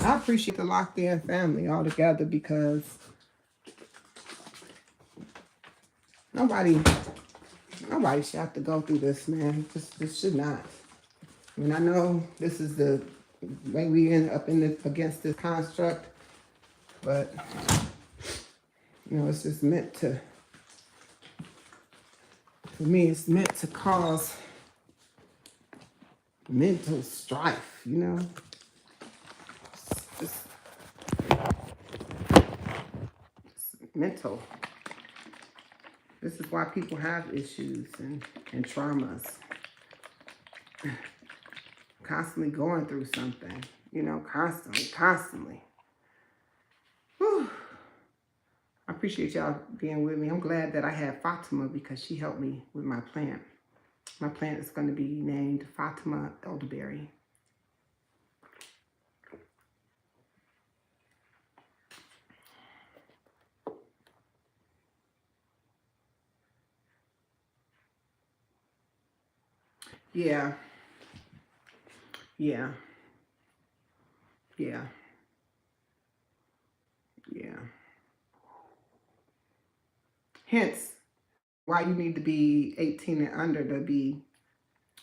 I appreciate the Locked In family all together, because nobody should have to go through this, man. This should not. I know this is the way we end up against this construct. But, you know, it's just meant to, for me, it's meant to cause mental strife, you know? It's mental. This is why people have issues and traumas. Constantly going through something, you know, constantly. Whew. I appreciate y'all being with me. I'm glad that I had Fatima because she helped me with my plant. My plant is going to be named Fatima Elderberry. Yeah. Yeah. Yeah. Yeah. Hence, why you need to be 18 and under to be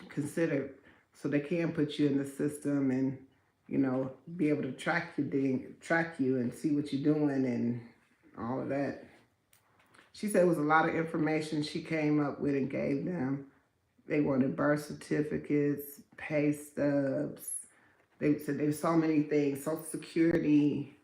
considered, so they can put you in the system and, you know, be able to track you and see what you're doing and all of that. She said it was a lot of information she came up with and gave them. They wanted birth certificates, pay stubs. They said there's so many things, Social Security,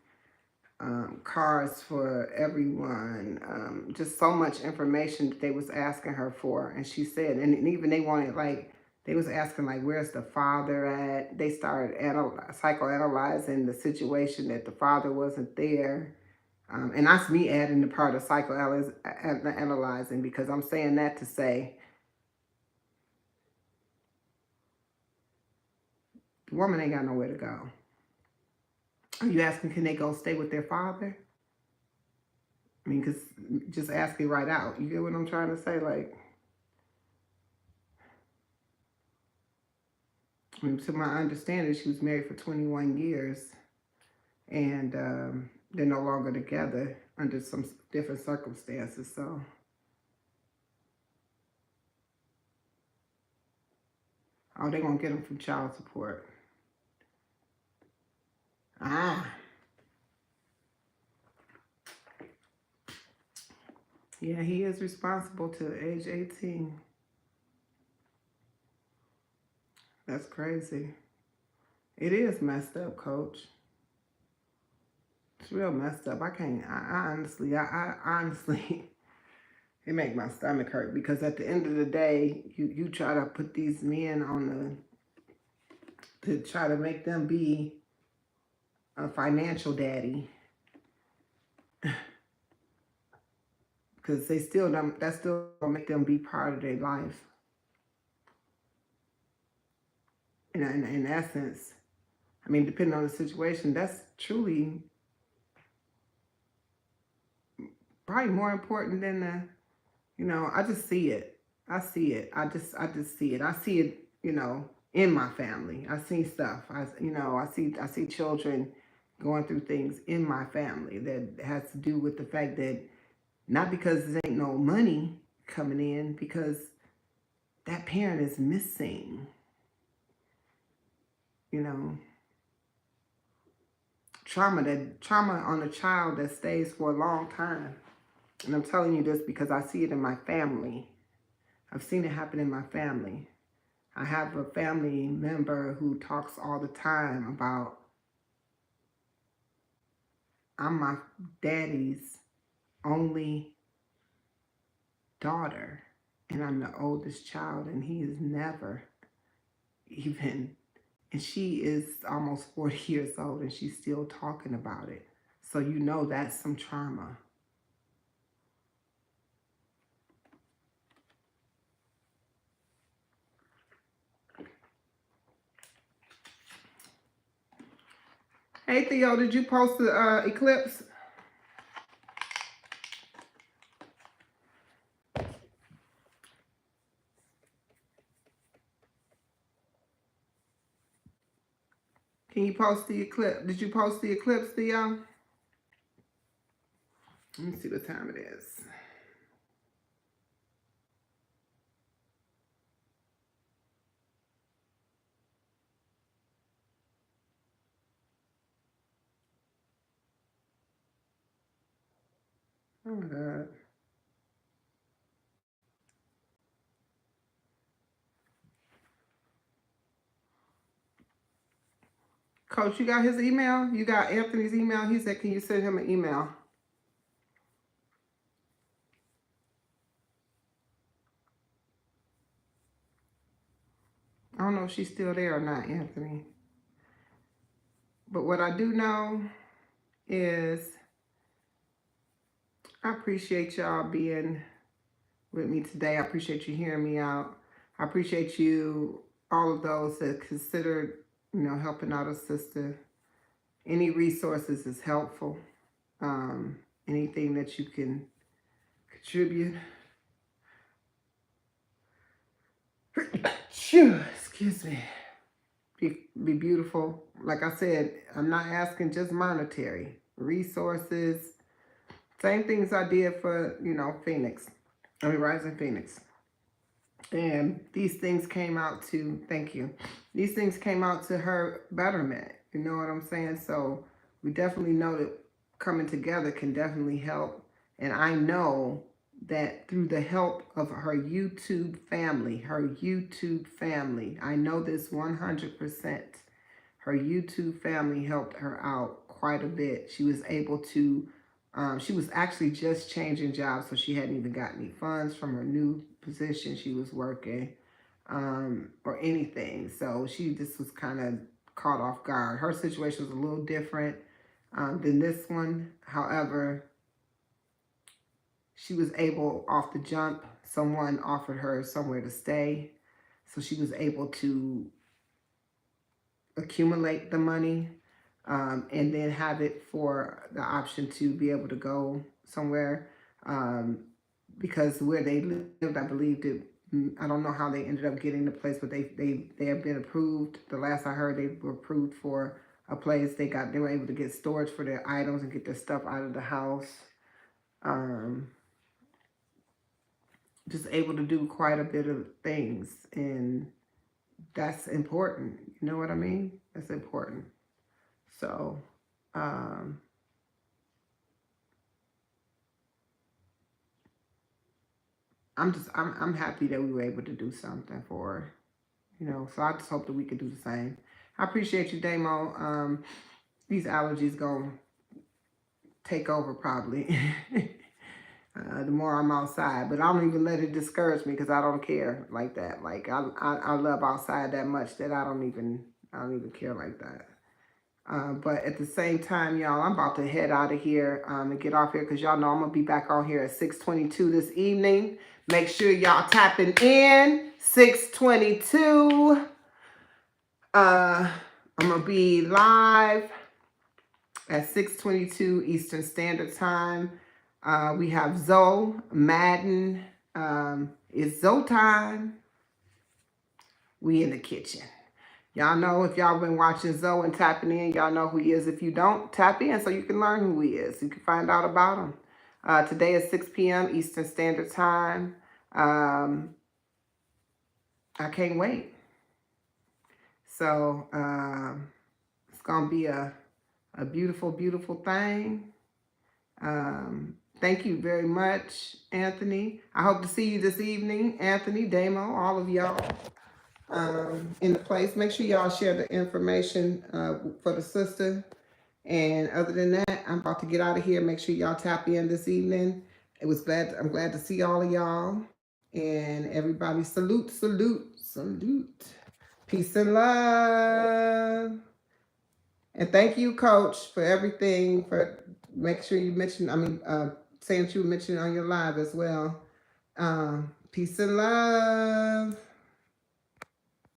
cards for everyone, just so much information that they was asking her for. And she said, and even they wanted, like, they was asking, like, where's the father at? They started psychoanalyzing the situation that the father wasn't there. And that's me adding the part of psychoanalyzing, because I'm saying that to say the woman ain't got nowhere to go. Are you asking, can they go stay with their father? I mean, because just ask it right out. You get what I'm trying to say? Like, I mean, to my understanding, she was married for 21 years, and they're no longer together under some different circumstances. So, oh, they're going to get him from child support. Ah. Yeah, he is responsible till age 18. That's crazy. It is messed up, Coach. It's real messed up. I honestly, it make my stomach hurt, because at the end of the day, you try to put these men on to try to make them be a financial daddy, because that still don't make them be part of their life. In essence, I mean, depending on the situation, that's truly probably more important than the, you know, I just see it. I see it. I just see it. I see it, you know, in my family. I see stuff. I see children going through things in my family that has to do with the fact that, not because there ain't no money coming in, because that parent is missing. You know, trauma on a child that stays for a long time. And I'm telling you this because I see it in my family. I've seen it happen in my family. I have a family member who talks all the time about, I'm my daddy's only daughter, and I'm the oldest child, and he is never even, and she is almost 40 years old, and she's still talking about it. So you know that's some trauma. Hey, Theo, did you post the eclipse? Can you post the eclipse? Did you post the eclipse, Theo? Let me see what time it is. Oh my God. Coach, you got his email? You got Anthony's email? He said, can you send him an email? I don't know if she's still there or not, Anthony. But what I do know is I appreciate y'all being with me today. I appreciate you hearing me out. I appreciate you, all of those that considered, helping out a sister. Any resources is helpful. Anything that you can contribute. Excuse me. Be beautiful. Like I said, I'm not asking just monetary resources. Same things I did for, Phoenix. Rising Phoenix. And these things came out to, thank you. These things came out to her betterment. You know what I'm saying? So we definitely know that coming together can definitely help. And I know that through the help of her YouTube family, I know this 100%. Her YouTube family helped her out quite a bit. She was able to, she was actually just changing jobs, so she hadn't even got any funds from her new position she was working or anything. So she just was kind of caught off guard. Her situation was a little different than this one. However, she was able, off the jump, someone offered her somewhere to stay. So she was able to accumulate the money and then have it for the option to be able to go somewhere because where they lived, I believe that, I don't know how they ended up getting the place, but they have been approved. The last I heard, they were approved for a place. They were able to get storage for their items and get their stuff out of the house. Just able to do quite a bit of things, and that's important. You know what I mean? That's important. So, I'm happy that we were able to do something for her. So I just hope that we could do the same. I appreciate you, Damo. These allergies gonna take over probably. The more I'm outside, but I don't even let it discourage me because I don't care like that. Like I love outside that much that I don't even care like that. But at the same time, y'all, I'm about to head out of here and get off here because y'all know I'm going to be back on here at 6:22 this evening. Make sure y'all tapping in. 6:22. I'm going to be live at 6:22 Eastern Standard Time. We have Zoe, Madden. It's Zoe time. We in the kitchen. Y'all know if y'all been watching Zoe and tapping in, y'all know who he is. If you don't, tap in so you can learn who he is. You can find out about him. Today is 6 p.m. Eastern Standard Time. I can't wait. So it's going to be a beautiful, beautiful thing. Thank you very much, Anthony. I hope to see you this evening, Anthony, Damo, all of y'all. In the place. Make sure y'all share the information for the sister. And other than that, I'm about to get out of here. Make sure y'all tap in this evening. I'm glad to see all of y'all. And everybody salute, salute, salute. Peace and love. And thank you, Coach, for everything. For make sure you mention, saying that you mentioned on your live as well. Peace and love.